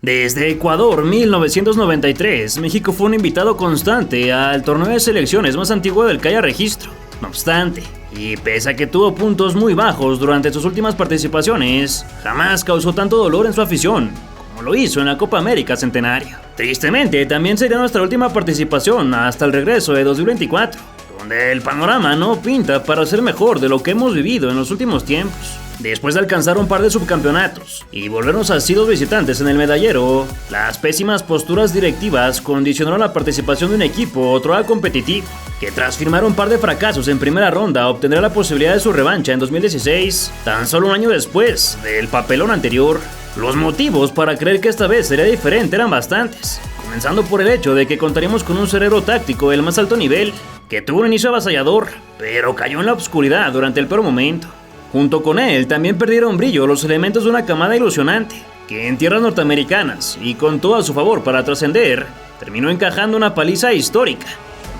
Desde Ecuador 1993, México fue un invitado constante al torneo de selecciones más antiguo del que haya registro. No obstante, y pese a que tuvo puntos muy bajos durante sus últimas participaciones, jamás causó tanto dolor en su afición como lo hizo en la Copa América Centenario. Tristemente, también sería nuestra última participación hasta el regreso de 2024, donde el panorama no pinta para ser mejor de lo que hemos vivido en los últimos tiempos. Después de alcanzar un par de subcampeonatos y volvernos asiduos visitantes en el medallero, las pésimas posturas directivas condicionaron la participación de un equipo otrora competitivo, que tras firmar un par de fracasos en primera ronda obtendrá la posibilidad de su revancha en 2016, tan solo un año después del papelón anterior. Los motivos para creer que esta vez sería diferente eran bastantes, comenzando por el hecho de que contaríamos con un cerebro táctico del más alto nivel, que tuvo un inicio avasallador, pero cayó en la oscuridad durante el peor momento. Junto con él también perdieron brillo los elementos de una camada ilusionante, que en tierras norteamericanas, y con todo a su favor para trascender, terminó encajando una paliza histórica.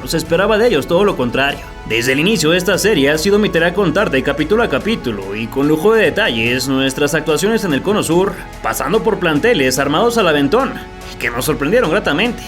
No se esperaba de ellos todo lo contrario. Desde el inicio de esta serie ha sido mi tarea contarte capítulo a capítulo y con lujo de detalles nuestras actuaciones en el Cono Sur, pasando por planteles armados al aventón y que nos sorprendieron gratamente,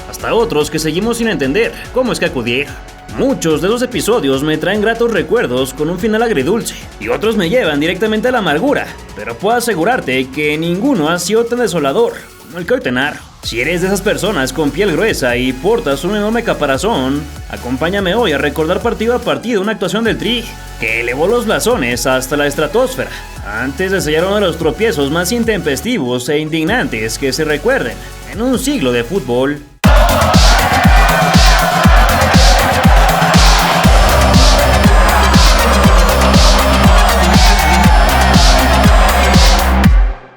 hasta otros que seguimos sin entender cómo es que acudieron. Muchos de esos episodios me traen gratos recuerdos con un final agridulce y otros me llevan directamente a la amargura, pero puedo asegurarte que ninguno ha sido tan desolador como el que hoy te narro. Si eres de esas personas con piel gruesa y portas un enorme caparazón, acompáñame hoy a recordar partido a partido una actuación del Tri que elevó los blasones hasta la estratosfera, antes de sellar uno de los tropiezos más intempestivos e indignantes que se recuerden en un siglo de fútbol.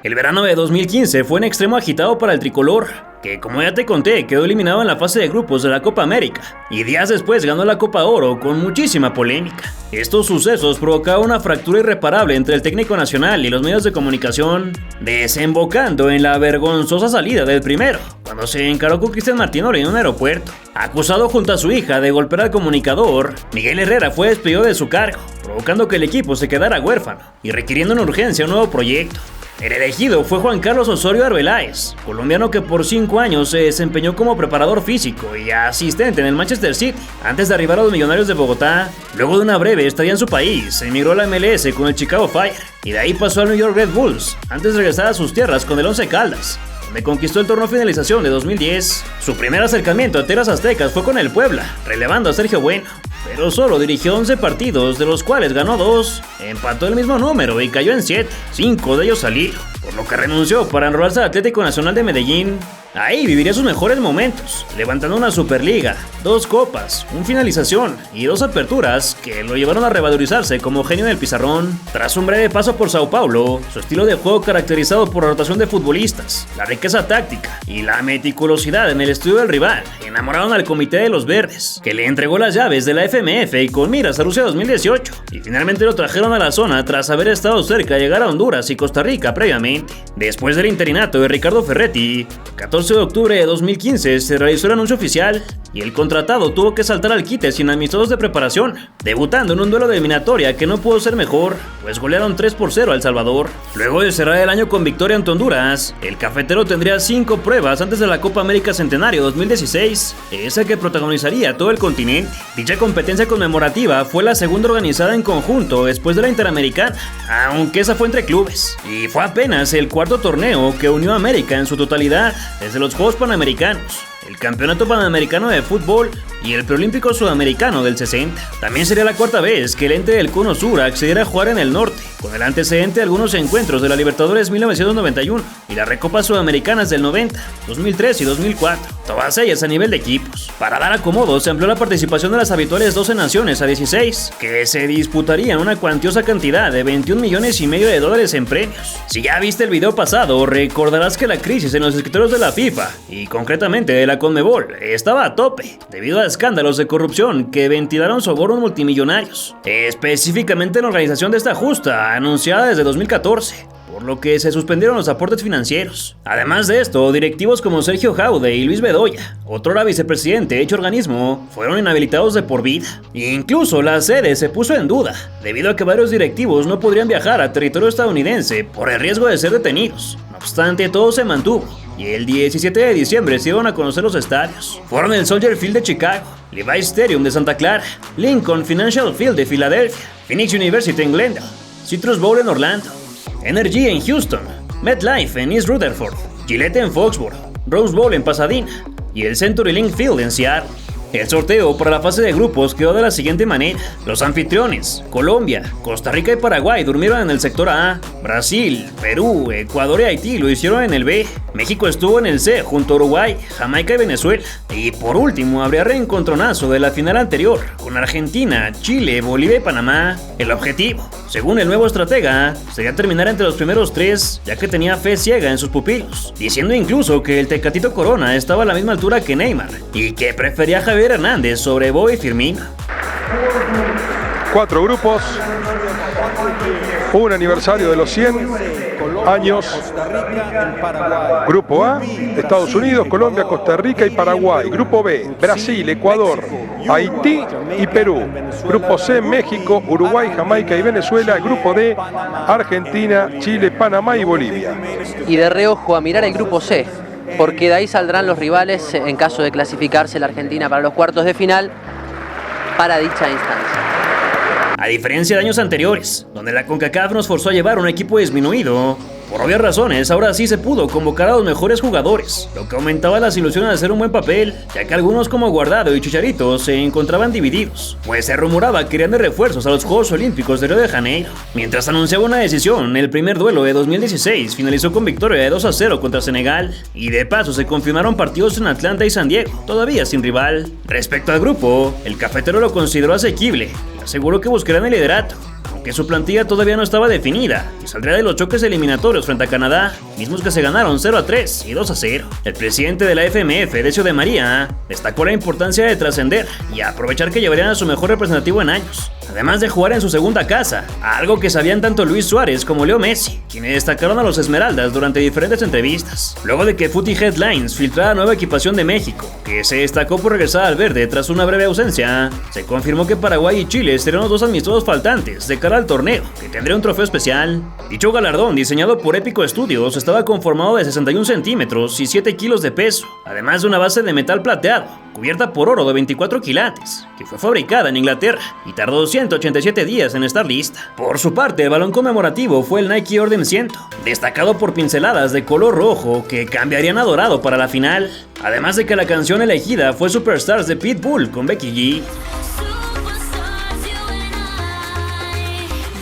El verano de 2015 fue en extremo agitado para el tricolor, que como ya te conté quedó eliminado en la fase de grupos de la Copa América, y días después ganó la Copa Oro con muchísima polémica. Estos sucesos provocaron una fractura irreparable entre el técnico nacional y los medios de comunicación, desembocando en la vergonzosa salida del primero, cuando se encaró con Cristian Martinoli en un aeropuerto. Acusado junto a su hija de golpear al comunicador, Miguel Herrera fue despedido de su cargo, provocando que el equipo se quedara huérfano y requiriendo en urgencia un nuevo proyecto. El elegido fue Juan Carlos Osorio Arbeláez, colombiano que por 5 años se desempeñó como preparador físico y asistente en el Manchester City, antes de arribar a los Millonarios de Bogotá. Luego de una breve estadía en su país, emigró a la MLS con el Chicago Fire, y de ahí pasó al New York Red Bulls, antes de regresar a sus tierras con el Once Caldas, donde conquistó el torneo finalización de 2010. Su primer acercamiento a tierras aztecas fue con el Puebla, relevando a Sergio Bueno, pero solo dirigió 11 partidos, de los cuales ganó 2, empató el mismo número y cayó en 7, 5 de ellos al hilo, por lo que renunció para enrolarse al Atlético Nacional de Medellín. Ahí viviría sus mejores momentos, levantando una Superliga, 2 copas, un finalización y 2 aperturas que lo llevaron a revalorizarse como genio del pizarrón. Tras un breve paso por Sao Paulo, su estilo de juego caracterizado por la rotación de futbolistas, la riqueza táctica y la meticulosidad en el estudio del rival enamoraron al Comité de los Verdes, que le entregó las llaves de la FMF y con miras a Rusia 2018, y finalmente lo trajeron a la zona tras haber estado cerca de llegar a Honduras y Costa Rica previamente. Después del interinato de Ricardo Ferretti, 14 de octubre de 2015 se realizó el anuncio oficial y el contratado tuvo que saltar al quite sin amistosos de preparación, debutando en un duelo de eliminatoria que no pudo ser mejor, pues golearon 3-0 a El Salvador. Luego de cerrar el año con victoria ante Honduras, el cafetero tendría 5 pruebas antes de la Copa América Centenario 2016, esa que protagonizaría todo el continente. Dicha competencia conmemorativa fue la segunda organizada en conjunto después de la Interamericana, aunque esa fue entre clubes, y fue apenas el 4º torneo que unió a América en su totalidad desde los Juegos Panamericanos, el Campeonato Panamericano de Fútbol y el Preolímpico Sudamericano del 60. También sería la 4ª vez que el ente del Cono Sur accediera a jugar en el norte, con el antecedente de algunos encuentros de la Libertadores 1991 y las Recopas Sudamericanas del 90, 2003 y 2004, todas ellas a nivel de equipos. Para dar acomodo se amplió la participación de las habituales 12 naciones a 16, que se disputarían una cuantiosa cantidad de $21,5 millones en premios. Si ya viste el video pasado, recordarás que la crisis en los escritorios de la FIFA, y concretamente de la CONMEBOL, estaba a tope, debido a escándalos de corrupción que ventilaron sobornos multimillonarios, específicamente en la organización de esta justa, anunciada desde 2014, por lo que se suspendieron los aportes financieros. Además de esto, directivos como Sergio Jaude y Luis Bedoya, otrora vicepresidente de dicho organismo, fueron inhabilitados de por vida. Incluso la sede se puso en duda, debido a que varios directivos no podrían viajar a territorio estadounidense por el riesgo de ser detenidos. No obstante, todo se mantuvo, y el 17 de diciembre se iban a conocer los estadios. Fueron el Soldier Field de Chicago, Levi's Stadium de Santa Clara, Lincoln Financial Field de Filadelfia, Phoenix University en Glendale, Citrus Bowl en Orlando, Energy en Houston, MetLife en East Rutherford, Gillette en Foxborough, Rose Bowl en Pasadena y el CenturyLink Field en Seattle. El sorteo para la fase de grupos quedó de la siguiente manera. Los anfitriones, Colombia, Costa Rica y Paraguay durmieron en el sector A. Brasil, Perú, Ecuador y Haití lo hicieron en el B. México estuvo en el C junto a Uruguay, Jamaica y Venezuela. Y por último habría reencontronazo de la final anterior con Argentina, Chile, Bolivia y Panamá. El objetivo, según el nuevo estratega, sería terminar entre los primeros 3, ya que tenía fe ciega en sus pupilos, diciendo incluso que el Tecatito Corona estaba a la misma altura que Neymar y que prefería a Javier Hernández sobre Boy y Firmino. 4 grupos, un aniversario de los 100 años. Grupo A, Estados Unidos, Colombia, Costa Rica y Paraguay. Grupo B, Brasil, Ecuador, Haití y Perú. Grupo C, México, Uruguay, Jamaica y Venezuela. Grupo D, Argentina, Chile, Panamá y Bolivia. Y de reojo a mirar el grupo C, porque de ahí saldrán los rivales en caso de clasificarse la Argentina para los cuartos de final para dicha instancia. A diferencia de años anteriores, donde la CONCACAF nos forzó a llevar un equipo disminuido, por obvias razones, ahora sí se pudo convocar a los mejores jugadores, lo que aumentaba las ilusiones de hacer un buen papel, ya que algunos como Guardado y Chicharito se encontraban divididos, pues se rumoraba que irían de refuerzos a los Juegos Olímpicos de Río de Janeiro. Mientras anunciaba una decisión, el primer duelo de 2016 finalizó con victoria de 2-0 contra Senegal, y de paso se confirmaron partidos en Atlanta y San Diego, todavía sin rival. Respecto al grupo, el cafetero lo consideró asequible y aseguró que buscarían el liderato, aunque su plantilla todavía no estaba definida y saldría de los choques eliminatorios frente a Canadá, mismos que se ganaron 0-3 y 2-0. El presidente de la FMF, Decio de María, destacó la importancia de trascender y aprovechar que llevarían a su mejor representativo en años, además de jugar en su segunda casa, algo que sabían tanto Luis Suárez como Leo Messi, quienes destacaron a los Esmeraldas durante diferentes entrevistas. Luego de que Footy Headlines filtrara nueva equipación de México, que se destacó por regresar al verde tras una breve ausencia, se confirmó que Paraguay y Chile serían los dos amistosos faltantes de cara al torneo, que tendría un trofeo especial. Dicho galardón, diseñado por Épico Studios, estaba conformado de 61 centímetros y 7 kilos de peso, además de una base de metal plateado, cubierta por oro de 24 quilates, que fue fabricada en Inglaterra y tardó 187 días en estar lista. Por su parte, el balón conmemorativo fue el Nike Orden 100, destacado por pinceladas de color rojo que cambiarían a dorado para la final, además de que la canción elegida fue Superstars de Pitbull con Becky G.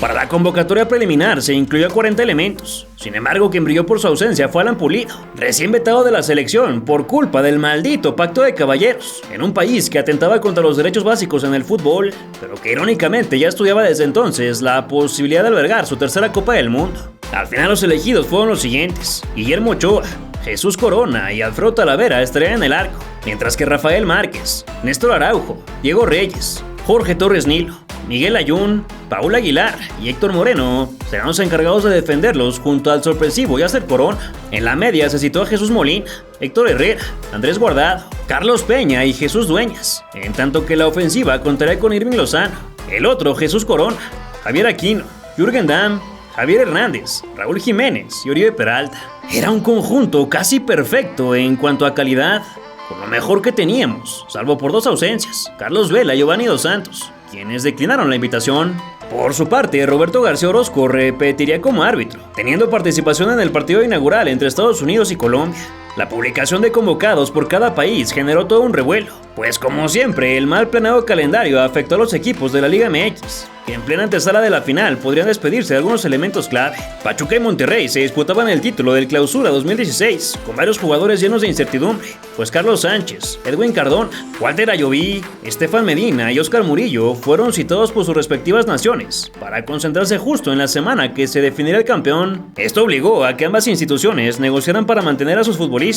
Para la convocatoria preliminar se incluyó a 40 elementos. Sin embargo, quien brilló por su ausencia fue Alan Pulido, recién vetado de la selección por culpa del maldito pacto de caballeros, en un país que atentaba contra los derechos básicos en el fútbol, pero que irónicamente ya estudiaba desde entonces la posibilidad de albergar su tercera Copa del Mundo. Al final los elegidos fueron los siguientes: Guillermo Ochoa, Jesús Corona y Alfredo Talavera estarían en el arco, mientras que Rafael Márquez, Néstor Araujo, Diego Reyes, Jorge Torres Nilo, Miguel Ayun, Paul Aguilar y Héctor Moreno serán los encargados de defenderlos junto al sorpresivo Yasser Corona. En la media se citó a Jesús Molina, Héctor Herrera, Andrés Guardado, Carlos Peña y Jesús Dueñas, en tanto que la ofensiva contará con Irving Lozano, el otro Jesús Corona, Javier Aquino, Jürgen Damm, Javier Hernández, Raúl Jiménez y Oribe Peralta. Era un conjunto casi perfecto en cuanto a calidad, con lo mejor que teníamos, salvo por 2 ausencias: Carlos Vela y Giovanni Dos Santos, quienes declinaron la invitación. Por su parte, Roberto García Orozco repetiría como árbitro, teniendo participación en el partido inaugural entre Estados Unidos y Colombia. La publicación de convocados por cada país generó todo un revuelo, pues como siempre, el mal planeado calendario afectó a los equipos de la Liga MX, que en plena antesala de la final podrían despedirse de algunos elementos clave. Pachuca y Monterrey se disputaban el título del Clausura 2016, con varios jugadores llenos de incertidumbre, pues Carlos Sánchez, Edwin Cardona, Walter Ayoví, Estefan Medina y Oscar Murillo fueron citados por sus respectivas naciones, para concentrarse justo en la semana que se definirá el campeón. Esto obligó a que ambas instituciones negociaran para mantener a sus futbolistas,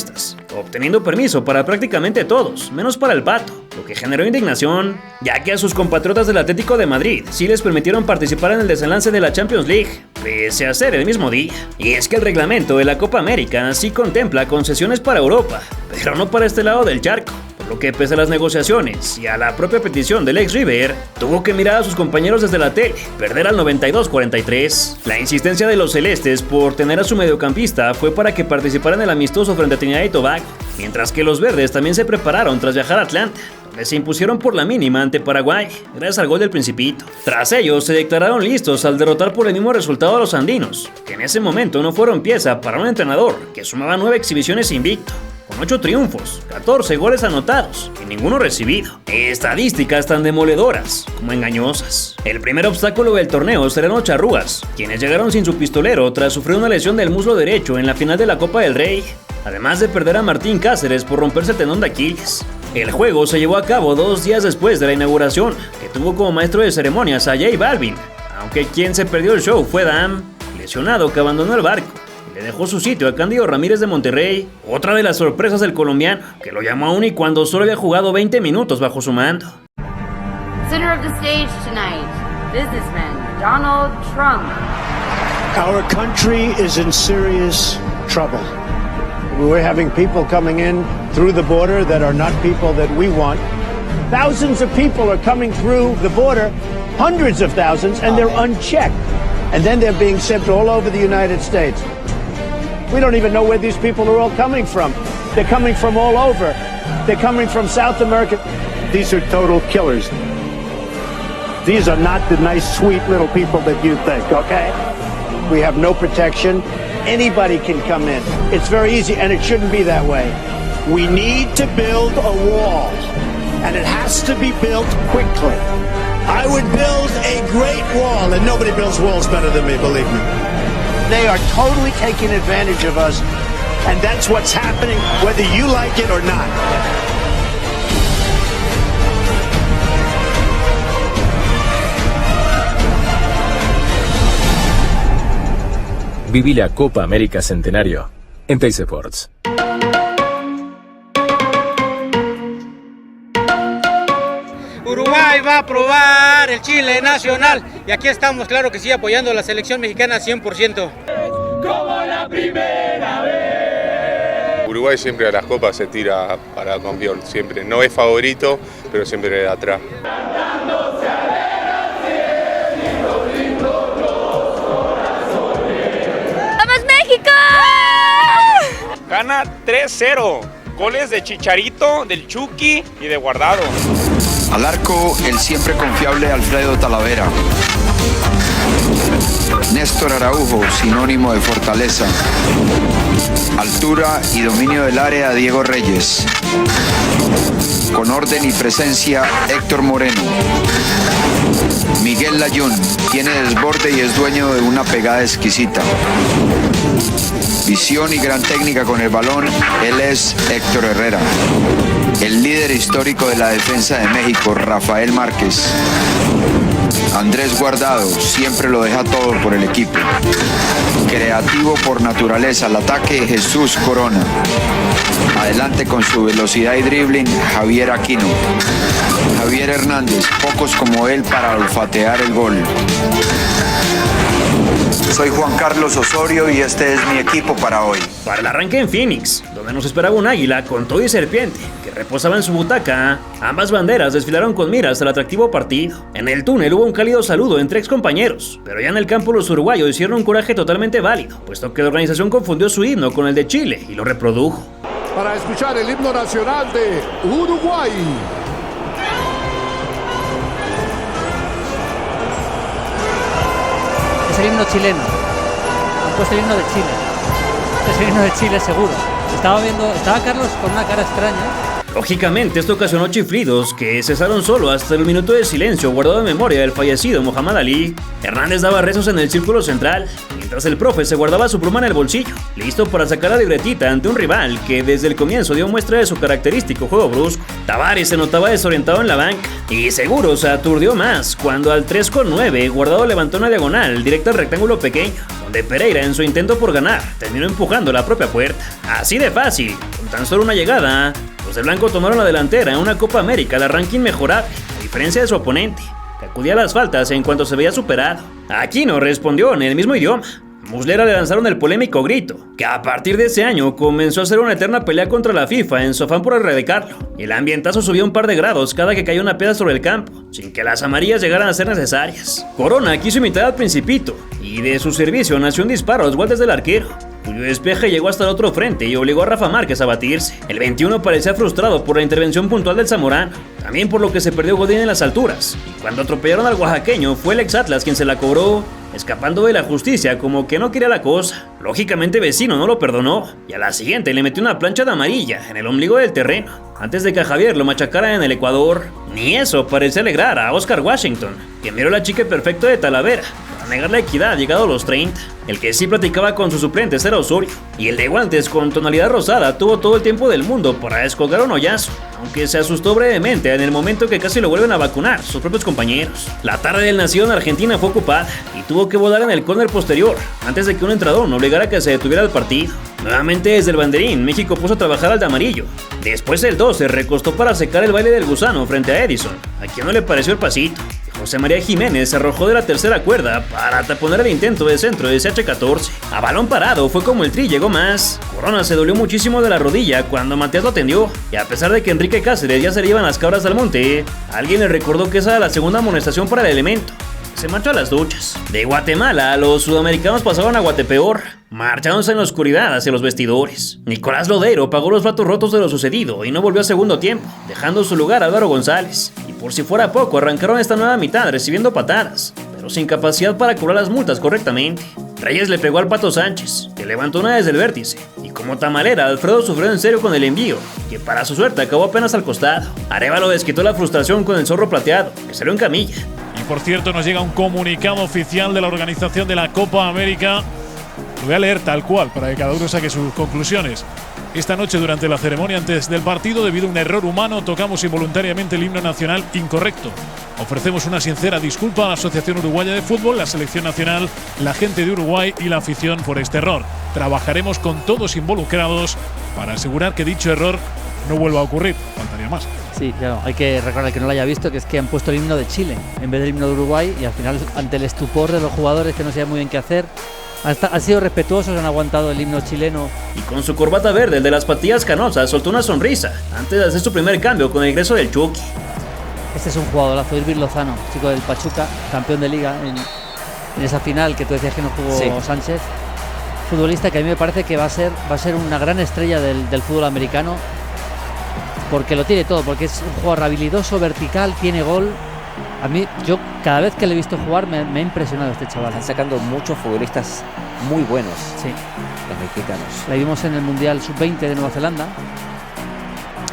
obteniendo permiso para prácticamente todos, menos para el Pato, lo que generó indignación, ya que a sus compatriotas del Atlético de Madrid sí les permitieron participar en el desenlace de la Champions League, pese a ser el mismo día. Y es que el reglamento de la Copa América sí contempla concesiones para Europa, pero no para este lado del charco. Lo que pese a las negociaciones y a la propia petición del ex River, tuvo que mirar a sus compañeros desde la tele, perder al 92-43. La insistencia de los celestes por tener a su mediocampista fue para que participara en el amistoso frente a Trinidad y Tobago, mientras que los verdes también se prepararon tras viajar a Atlanta, donde se impusieron por la mínima ante Paraguay, gracias al gol del Principito. Tras ello, se declararon listos al derrotar por el mismo resultado a los andinos, que en ese momento no fueron pieza para un entrenador que sumaba 9 exhibiciones invicto, con 8 triunfos, 14 goles anotados y ninguno recibido. Estadísticas tan demoledoras como engañosas. El primer obstáculo del torneo serán los charrúas, quienes llegaron sin su pistolero tras sufrir una lesión del muslo derecho en la final de la Copa del Rey, además de perder a Martín Cáceres por romperse el tendón de Aquiles. El juego se llevó a cabo 2 días después de la inauguración, que tuvo como maestro de ceremonias a J Balvin, aunque quien se perdió el show fue Dam, lesionado que abandonó el barco. Le dejó su sitio a Cándido Ramírez de Monterrey, otra de las sorpresas del colombiano, que lo llamó aún y cuando solo había jugado 20 minutos bajo su mando. Center of the stage tonight, businessman Donald Trump. Our country is in serious trouble. We're having people coming in through the border that are not people that we want. Thousands of people are coming through the border, hundreds of thousands, and they're unchecked. And then they're being sent all over the United States. We don't even know where these people are all coming from. They're coming from all over. They're coming from South America. These are total killers. These are not the nice, sweet little people that you think, okay? We have no protection. Anybody can come in. It's very easy, and it shouldn't be that way. We need to build a wall, and it has to be built quickly. I would build a great wall, and nobody builds walls better than me, believe me. They are totally taking advantage of us, and that's what's happening, whether you like it or not. Viví la Copa América Centenario en Teis Sports. Uruguay va a probar el Chile nacional y aquí estamos, claro que sí, apoyando a la selección mexicana 100%. Como la primera vez. Uruguay siempre a las copas se tira para campeón, siempre. No es favorito, pero siempre de atrás. ¡Vamos México! Gana 3-0. Goles de Chicharito, del Chucky y de Guardado. Al arco, el siempre confiable Alfredo Talavera. Néstor Araujo, sinónimo de fortaleza. Altura y dominio del área, Diego Reyes. Con orden y presencia, Héctor Moreno. Miguel Layún, tiene desborde y es dueño de una pegada exquisita. Visión y gran técnica con el balón, él es Héctor Herrera. El líder histórico de la defensa de México, Rafael Márquez. Andrés Guardado, siempre lo deja todo por el equipo. Creativo por naturaleza, al ataque, Jesús Corona. Adelante con su velocidad y dribbling, Javier Aquino. Javier Hernández, pocos como él para olfatear el gol. Soy Juan Carlos Osorio y este es mi equipo para hoy. Para el arranque en Phoenix, donde nos esperaba un águila con todo y serpiente, que reposaba en su butaca, ambas banderas desfilaron con miras al atractivo partido. En el túnel hubo un cálido saludo entre ex compañeros, pero ya en el campo los uruguayos hicieron un coraje totalmente válido, puesto que la organización confundió su himno con el de Chile y lo reprodujo. Para escuchar el himno nacional de Uruguay. Es el himno chileno. Han puesto el himno de Chile. Es el himno de Chile seguro. Estaba Carlos con una cara extraña. Lógicamente esto ocasionó chiflidos que cesaron solo hasta el minuto de silencio guardado en memoria del fallecido Muhammad Ali. Hernández daba rezos en el círculo central, mientras el profe se guardaba su pluma en el bolsillo, listo para sacar la libretita ante un rival que desde el comienzo dio muestra de su característico juego brusco. Tavares se notaba desorientado en la banca y seguro se aturdió más cuando al 3:9 Guardado levantó una diagonal directa al rectángulo pequeño, donde Pereira en su intento por ganar terminó empujando la propia puerta. Así de fácil, con tan solo una llegada, Los de blanco tomaron la delantera en una Copa América de ranking mejorable, a diferencia de su oponente, que acudía a las faltas en cuanto se veía superado. Aquino respondió en el mismo idioma. A Muslera le lanzaron el polémico grito, que a partir de ese año comenzó a ser una eterna pelea contra la FIFA en su afán por erradicarlo. El ambientazo subió un par de grados cada que cayó una piedra sobre el campo, sin que las amarillas llegaran a ser necesarias. Corona quiso imitar al Principito, y de su servicio nació un disparo a los guantes del arquero, cuyo despeje llegó hasta el otro frente y obligó a Rafa Márquez a batirse. El 21 parecía frustrado por la intervención puntual del zamorano, también por lo que se perdió Godín en las alturas, y cuando atropellaron al oaxaqueño fue el ex Atlas quien se la cobró, escapando de la justicia como que no quería la cosa. Lógicamente Vecino no lo perdonó, y a la siguiente le metió una plancha de amarilla en el ombligo del terreno, antes de que a Javier lo machacara en el Ecuador. Ni eso parecía alegrar a Oscar Washington, que miró la chica perfecta de Talavera, para negar la equidad llegado a los 30. El que sí platicaba con sus suplentes era Osorio, y el de guantes con tonalidad rosada tuvo todo el tiempo del mundo para descolgar un hoyazo, aunque se asustó brevemente en el momento que casi lo vuelven a vacunar sus propios compañeros. La tarde del nacido en Argentina fue ocupada, y tuvo que volar en el córner posterior, antes de que un entrador obligara a que se detuviera el partido. Nuevamente desde el banderín, México puso a trabajar al de amarillo. Después el 12 recostó para secar el baile del gusano frente a Edison, a quien no le pareció el pasito. José María Jiménez se arrojó de la tercera cuerda para taponar el intento de centro de CH14. A balón parado fue como el Tri llegó más. Corona se dolió muchísimo de la rodilla cuando Matías lo atendió, y a pesar de que Enrique Cáceres ya se le iban las cabras al monte, alguien le recordó que esa era la segunda amonestación para el elemento. Se marchó a las duchas. De Guatemala, los sudamericanos pasaban a Guatepeor, marchándose en la oscuridad hacia los vestidores. Nicolás Lodeiro pagó los platos rotos de lo sucedido y no volvió a segundo tiempo, dejando su lugar a Álvaro González. Y por si fuera poco, arrancaron esta nueva mitad recibiendo patadas, pero sin capacidad para cobrar las multas correctamente. Reyes le pegó al Pato Sánchez, que levantó una desde el vértice, y como tamalera, Alfredo sufrió en serio con el envío, que para su suerte acabó apenas al costado. Arévalo desquitó la frustración con el Zorro Plateado, que salió en camilla. Y por cierto, nos llega un comunicado oficial de la organización de la Copa América. Lo voy a leer tal cual para que cada uno saque sus conclusiones. Esta noche, durante la ceremonia antes del partido, debido a un error humano, tocamos involuntariamente el himno nacional incorrecto. Ofrecemos una sincera disculpa a la Asociación Uruguaya de Fútbol, la Selección Nacional, la gente de Uruguay y la afición por este error. Trabajaremos con todos involucrados para asegurar que dicho error no vuelva a ocurrir. Faltaría más. Sí, claro, hay que recordar que no lo haya visto, que es que han puesto el himno de Chile en vez del himno de Uruguay, y al final, ante el estupor de los jugadores que no sabían muy bien qué hacer, han sido respetuosos, han aguantado el himno chileno. Y con su corbata verde, el de las patillas canosas, soltó una sonrisa antes de hacer su primer cambio con el ingreso del Chucky. Este es un jugadorazo, Irving Lozano, chico del Pachuca, campeón de liga en esa final que tú decías que no jugó Sánchez. Futbolista que a mí me parece que va a ser una gran estrella del fútbol americano, porque lo tiene todo, porque es un jugador habilidoso, vertical, tiene gol. A mí, yo cada vez que le he visto jugar me ha impresionado este chaval. Están sacando muchos futbolistas muy buenos, sí, los mexicanos. La vimos en el Mundial Sub-20 de Nueva Zelanda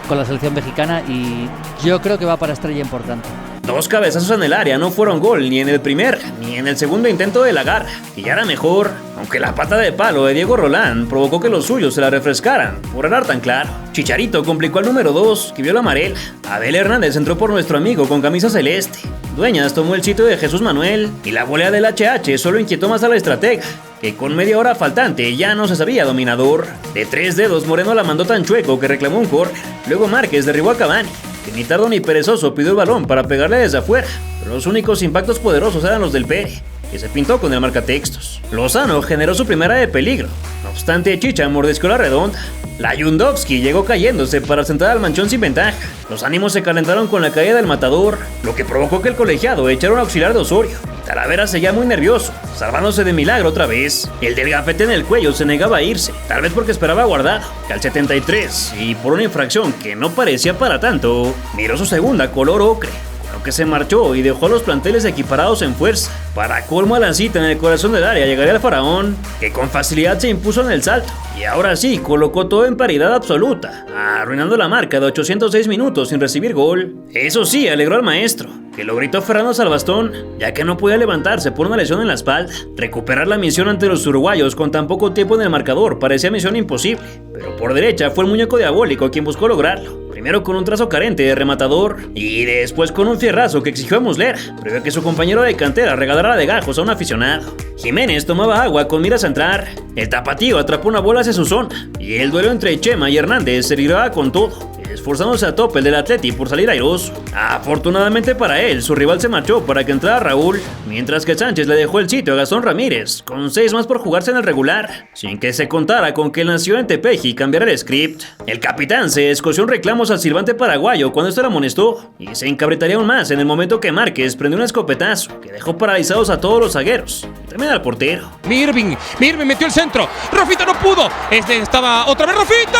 con la selección mexicana, y yo creo que va para estrella importante. Dos cabezazos en el área no fueron gol ni en el primer ni en el segundo intento de la garra, que ya era mejor, aunque la pata de palo de Diego Rolán provocó que los suyos se la refrescaran por errar tan claro. Chicharito complicó al número 2, que vio la amarela. Abel Hernández entró por nuestro amigo con camisa celeste. Dueñas tomó el sitio de Jesús Manuel, y la volea del HH solo inquietó más a la estratega, que con media hora faltante ya no se sabía dominador. De 3 dedos, Moreno la mandó tan chueco que reclamó un córner. Luego Márquez derribó a Cavani, que ni tardo ni perezoso pidió el balón para pegarle desde afuera, pero los únicos impactos poderosos eran los del Pere, que se pintó con el marcatextos. Lozano generó su primera de peligro, no obstante Chicha mordiscó la redonda. La Yundovsky llegó cayéndose para sentar al Manchón sin ventaja. Los ánimos se calentaron con la caída del matador, lo que provocó que el colegiado echara un auxiliar de Osorio. Talavera seguía muy nervioso, salvándose de milagro otra vez. El del gafete en el cuello se negaba a irse, tal vez porque esperaba Guardado, que al 73, y por una infracción que no parecía para tanto, miró su segunda color ocre, con lo que se marchó y dejó a los planteles equiparados en fuerza. Para colmo, Alancita en el corazón del área llegaría al Faraón, que con facilidad se impuso en el salto, y ahora sí colocó todo en paridad absoluta, arruinando la marca de 806 minutos sin recibir gol. Eso sí, alegró al maestro, que lo gritó aferrándose al bastón, ya que no podía levantarse por una lesión en la espalda. Recuperar la misión ante los uruguayos con tan poco tiempo en el marcador parecía misión imposible, pero por derecha fue el muñeco diabólico quien buscó lograrlo. Primero con un trazo carente de rematador, y después con un fierrazo que exigió a Muslera, previo a que su compañero de cantera regalara de gajos a un aficionado. Jiménez tomaba agua con miras a entrar. El tapatío atrapó una bola hacia su zona, y el duelo entre Chema y Hernández se libraba con todo. esforzándose a tope el del Atleti por salir airoso. Afortunadamente para él, su rival se marchó para que entrara Raúl, mientras que Sánchez le dejó el sitio a Gastón Ramírez, con 6 más por jugarse en el regular, sin que se contara con que él nació en Tepeji y cambiara el script. El capitán se escoció un reclamos al silbante paraguayo cuando este lo amonestó, y se encabretaría aún más en el momento que Márquez prendió un escopetazo que dejó paralizados a todos los zagueros, y también al portero. Irving metió el centro, Rafita no pudo, estaba otra vez Rafita.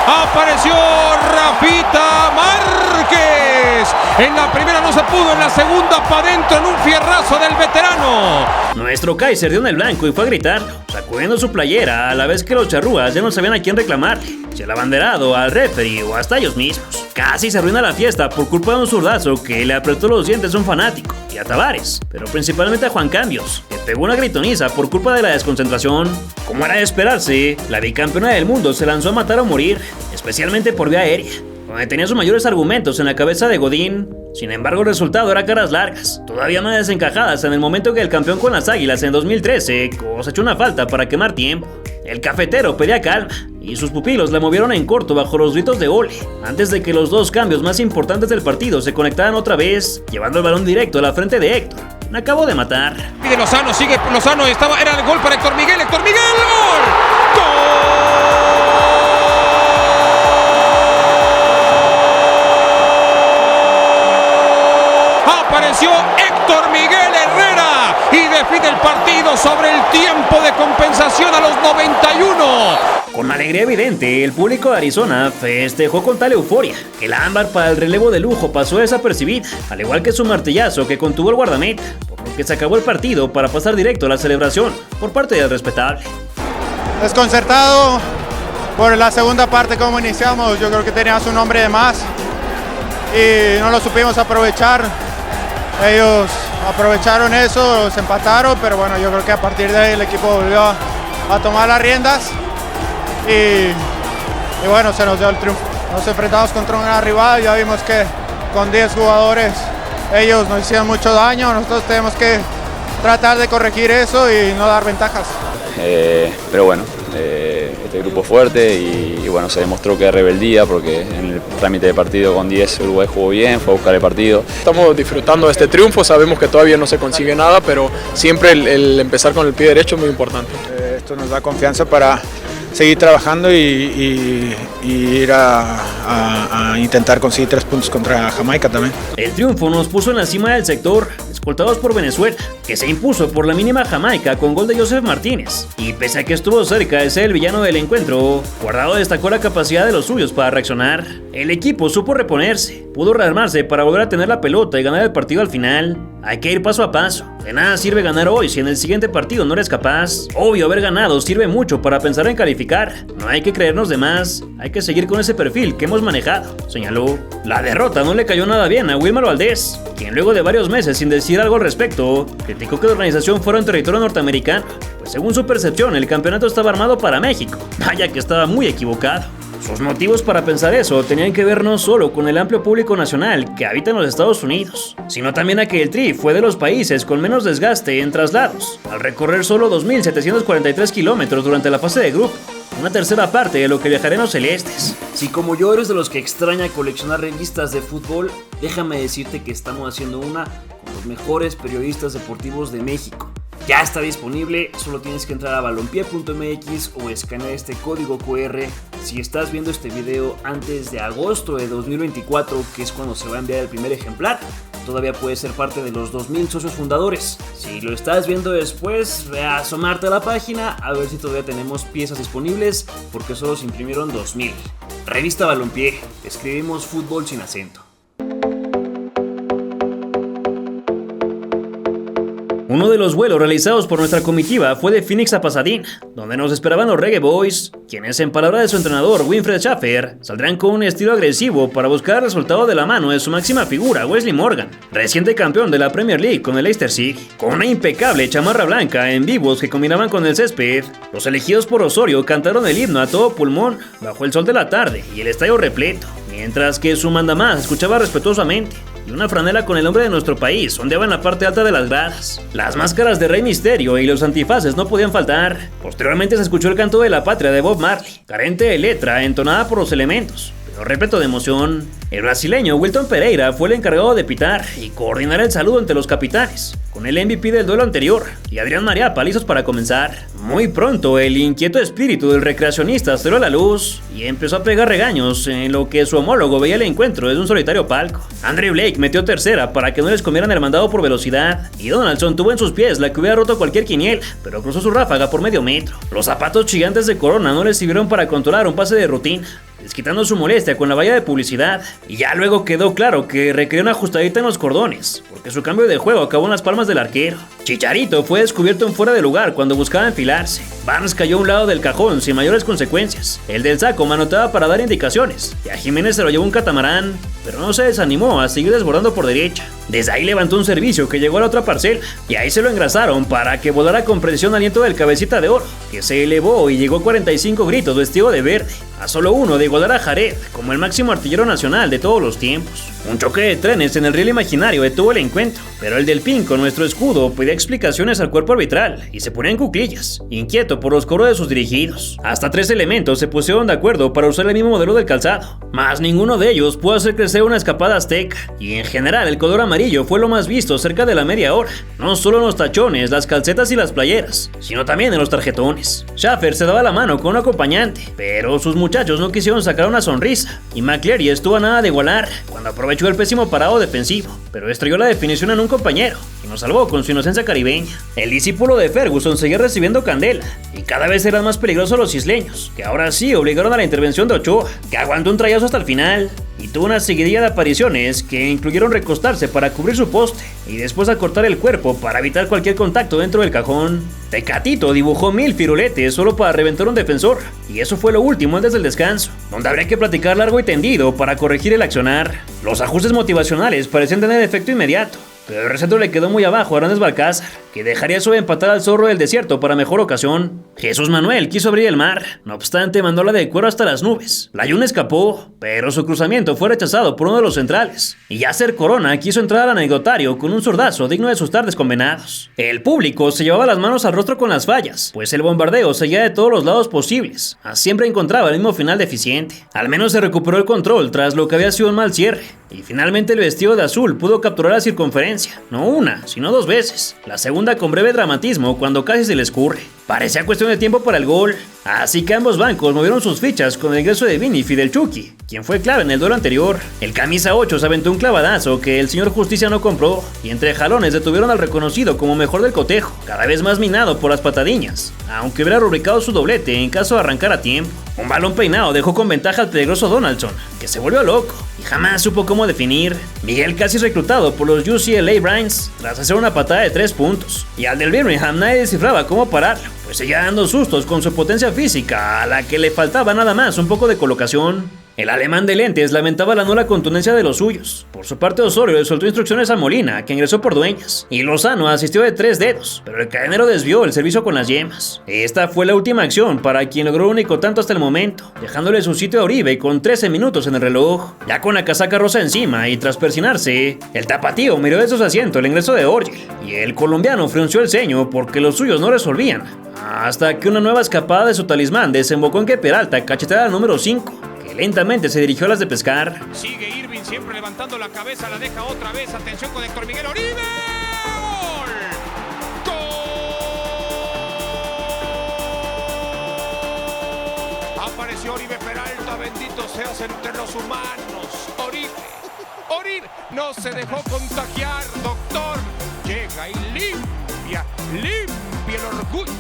Apareció Rafita Márquez. En la primera no se pudo, en la segunda para adentro en un fierrazo del veterano. Nuestro Kaiser dio en el blanco y fue a gritarlo, sacudiendo su playera a la vez que los charrúas ya no sabían a quién reclamarle, si al abanderado, al referee o hasta ellos mismos. Casi se arruina la fiesta por culpa de un zurdazo que le apretó los dientes a un fanático y a Tavares, pero principalmente a Juan Cambios, que pegó una gritoniza por culpa de la desconcentración. Como era de esperarse, la bicampeona del mundo se lanzó a matar o morir, especialmente por vía aérea, donde tenía sus mayores argumentos en la cabeza de Godín. Sin embargo, el resultado era caras largas, todavía más desencajadas en el momento que el campeón con las Águilas en 2013 cosechó una falta para quemar tiempo. El cafetero pedía calma y sus pupilos la movieron en corto bajo los gritos de ole, antes de que los dos cambios más importantes del partido se conectaran otra vez, llevando el balón directo a la frente de Héctor. Me acabo de matar. Pide Lozano, sigue Lozano, era el gol para Héctor Miguel, ¡gol! Apareció Héctor Miguel Herrera y define el partido sobre el tiempo de compensación a los 91. Con alegría evidente, el público de Arizona festejó con tal euforia que la ámbar para el relevo de lujo pasó desapercibida, al igual que su martillazo que contuvo el guardameta, por lo que se acabó el partido para pasar directo a la celebración por parte del respetable. Desconcertado por la segunda parte como iniciamos, yo creo que teníamos un hombre de más y no lo supimos aprovechar. Ellos aprovecharon eso, se empataron, pero bueno, yo creo que a partir de ahí el equipo volvió a tomar las riendas y bueno, se nos dio el triunfo. Nos enfrentamos contra un gran rival, ya vimos que con 10 jugadores ellos nos hicieron mucho daño, nosotros tenemos que tratar de corregir eso y no dar ventajas. Pero bueno, este grupo fuerte y bueno, se demostró que es rebeldía porque en el trámite de partido con 10 Uruguay jugó bien, fue a buscar el partido. Estamos disfrutando de este triunfo, sabemos que todavía no se consigue nada, pero siempre el empezar con el pie derecho es muy importante. Esto nos da confianza para seguir trabajando y ir a intentar conseguir 3 puntos contra Jamaica también. El triunfo nos puso en la cima del sector, escoltados por Venezuela, que se impuso por la mínima Jamaica con gol de Joseph Martínez. Y pese a que estuvo cerca de ser el villano del encuentro, Guardado destacó la capacidad de los suyos para reaccionar. El equipo supo reponerse, pudo rearmarse para volver a tener la pelota y ganar el partido al final. Hay que ir paso a paso. De nada sirve ganar hoy si en el siguiente partido no eres capaz. Obvio, haber ganado sirve mucho para pensar en calificar. No hay que creernos de más, hay que seguir con ese perfil que hemos manejado, señaló. La derrota no le cayó nada bien a Wilmar Valdés, quien luego de varios meses sin decir algo al respecto, criticó que la organización fuera en territorio norteamericano, pues según su percepción el campeonato estaba armado para México. Vaya que estaba muy equivocado. Sus motivos para pensar eso tenían que ver no solo con el amplio público nacional que habita en los Estados Unidos, sino también a que el Tri fue de los países con menos desgaste en traslados, al recorrer solo 2.743 kilómetros durante la fase de grupo, una tercera parte de lo que viajarán los celestes. Si como yo eres de los que extraña coleccionar revistas de fútbol, déjame decirte que estamos haciendo una con los mejores periodistas deportivos de México. Ya está disponible, solo tienes que entrar a balompié.mx o escanear este código QR. Si estás viendo este video antes de agosto de 2024, que es cuando se va a enviar el primer ejemplar, todavía puedes ser parte de los 2000 socios fundadores. Si lo estás viendo después, ve a asomarte a la página a ver si todavía tenemos piezas disponibles, porque solo se imprimieron 2000. Revista Balompié, escribimos fútbol sin acento. Uno de los vuelos realizados por nuestra comitiva fue de Phoenix a Pasadena, donde nos esperaban los Reggae Boys, quienes en palabra de su entrenador Winfred Schaffer, saldrán con un estilo agresivo para buscar el resultado de la mano de su máxima figura, Wesley Morgan, reciente campeón de la Premier League con el Leicester City. Con una impecable chamarra blanca en vivos que combinaban con el césped, los elegidos por Osorio cantaron el himno a todo pulmón bajo el sol de la tarde y el estadio repleto, mientras que su mandamás escuchaba respetuosamente. y una franela con el nombre de nuestro país ondeaba en la parte alta de las gradas. Las máscaras de Rey Misterio y los antifaces no podían faltar. Posteriormente se escuchó el canto de la patria de Bob Marley, carente de letra, entonada por los elementos, pero repleto de emoción. El brasileño Wilton Pereira fue el encargado de pitar y coordinar el saludo entre los capitanes, con el MVP del duelo anterior y Adrián Mariappa listos para comenzar. Muy pronto el inquieto espíritu del recreacionista salió a la luz y empezó a pegar regaños en lo que su homólogo veía el encuentro desde un solitario palco. Andre Blake metió tercera para que no les comieran el mandado por velocidad y Donaldson tuvo en sus pies la que hubiera roto cualquier quiniela, pero cruzó su ráfaga por medio metro. Los zapatos gigantes de Corona no les sirvieron para controlar un pase de rutina, desquitando su molestia con la valla de publicidad, y ya luego quedó claro que requería una ajustadita en los cordones, porque su cambio de juego acabó en las palmas del arquero. Chicharito fue descubierto en fuera de lugar cuando buscaba enfilarse. Barnes cayó a un lado del cajón sin mayores consecuencias. El del saco manoteaba para dar indicaciones, y a Jiménez se lo llevó un catamarán, pero no se desanimó a seguir desbordando por derecha. Desde ahí levantó un servicio que llegó a la otra parcela, y ahí se lo engrasaron para que volara con precisión aliento del cabecita de oro, que se elevó y llegó a 45 gritos vestido de verde, a solo uno de igualar a Jared como el máximo artillero nacional de todos los tiempos. Un choque de trenes en el riel imaginario detuvo el encuentro, pero el Delfín con nuestro escudo pedía explicaciones al cuerpo arbitral y se ponía en cuclillas, inquieto por los coros de sus dirigidos. Hasta 3 elementos se pusieron de acuerdo para usar el mismo modelo del calzado, mas ninguno de ellos pudo hacer crecer una escapada azteca, y en general el color amarillo fue lo más visto cerca de la media hora, no solo en los tachones, las calcetas y las playeras, sino también en los tarjetones. Schaffer se daba la mano con un acompañante, pero sus muchachos no quisieron sacar una sonrisa, y McCleary estuvo a nada de igualar cuando aprovechó el pésimo parado defensivo, pero estrelló la definición en un compañero y nos salvó con su inocencia caribeña. El discípulo de Ferguson seguía recibiendo candela, y cada vez eran más peligrosos los isleños, que ahora sí obligaron a la intervención de Ochoa, que aguantó un trayazo hasta el final y tuvo una seguidilla de apariciones que incluyeron recostarse para cubrir su poste y después acortar el cuerpo para evitar cualquier contacto dentro del cajón. Tecatito dibujó 1000 firuletes solo para reventar un defensor, y eso fue lo último antes del descanso, donde habría que platicar largo y tendido para corregir el accionar. Los ajustes motivacionales parecían tener efecto inmediato, pero el recentro le quedó muy abajo a Hernández Balcázar, que dejaría eso de empatar al zorro del desierto para mejor ocasión. Jesús Manuel quiso abrir el mar, no obstante mandó la de cuero hasta las nubes. La Jun escapó, pero su cruzamiento fue rechazado por uno de los centrales, y Yasser Corona quiso entrar al anecdotario con un zurdazo digno de sus tardes con Venados. El público se llevaba las manos al rostro con las fallas, pues el bombardeo seguía de todos los lados posibles, siempre encontraba el mismo final deficiente. Al menos se recuperó el control tras lo que había sido un mal cierre, y finalmente el vestido de azul pudo capturar la circunferencia, no una, sino 2 veces, la segunda con breve dramatismo cuando casi se le escurre. Parecía cuestión de tiempo para el gol, así que ambos bancos movieron sus fichas con el ingreso de Vinicius y del Chucky, quien fue clave en el duelo anterior. El camisa 8 se aventó un clavadazo que el señor Justicia no compró, y entre jalones detuvieron al reconocido como mejor del cotejo, cada vez más minado por las patadiñas, aunque hubiera rubricado su doblete en caso de arrancar a tiempo. Un balón peinado dejó con ventaja al peligroso Donaldson, que se volvió loco y jamás supo cómo definir. Miguel casi reclutado por los UCLA Bruins tras hacer una patada de 3 puntos, y al del Birmingham nadie descifraba cómo pararlo, pues seguía dando sustos con su potencia física, a la que le faltaba nada más un poco de colocación. El alemán de lentes lamentaba la nula contundencia de los suyos. Por su parte, Osorio le soltó instrucciones a Molina, que ingresó por Dueñas, y Lozano asistió de 3 dedos, pero el cadenero desvió el servicio con las yemas. Esta fue la última acción para quien logró un único tanto hasta el momento, dejándole su sitio a Uribe con 13 minutos en el reloj. Ya con la casaca rosa encima y tras persinarse, el tapatío miró de su asiento el ingreso de Orgel, y el colombiano frunció el ceño porque los suyos no resolvían, hasta que una nueva escapada de su talismán desembocó en que Peralta cacheteara al número 5, que lentamente se dirigió a las de pescar. Sigue Irving siempre levantando la cabeza, la deja otra vez. Atención con Héctor Miguel Oribe. ¡Gol! ¡Gol! Apareció Oribe Peralta, bendito seas entre los humanos. Oribe no se dejó contagiar, doctor. Llega y limpia el orgullo.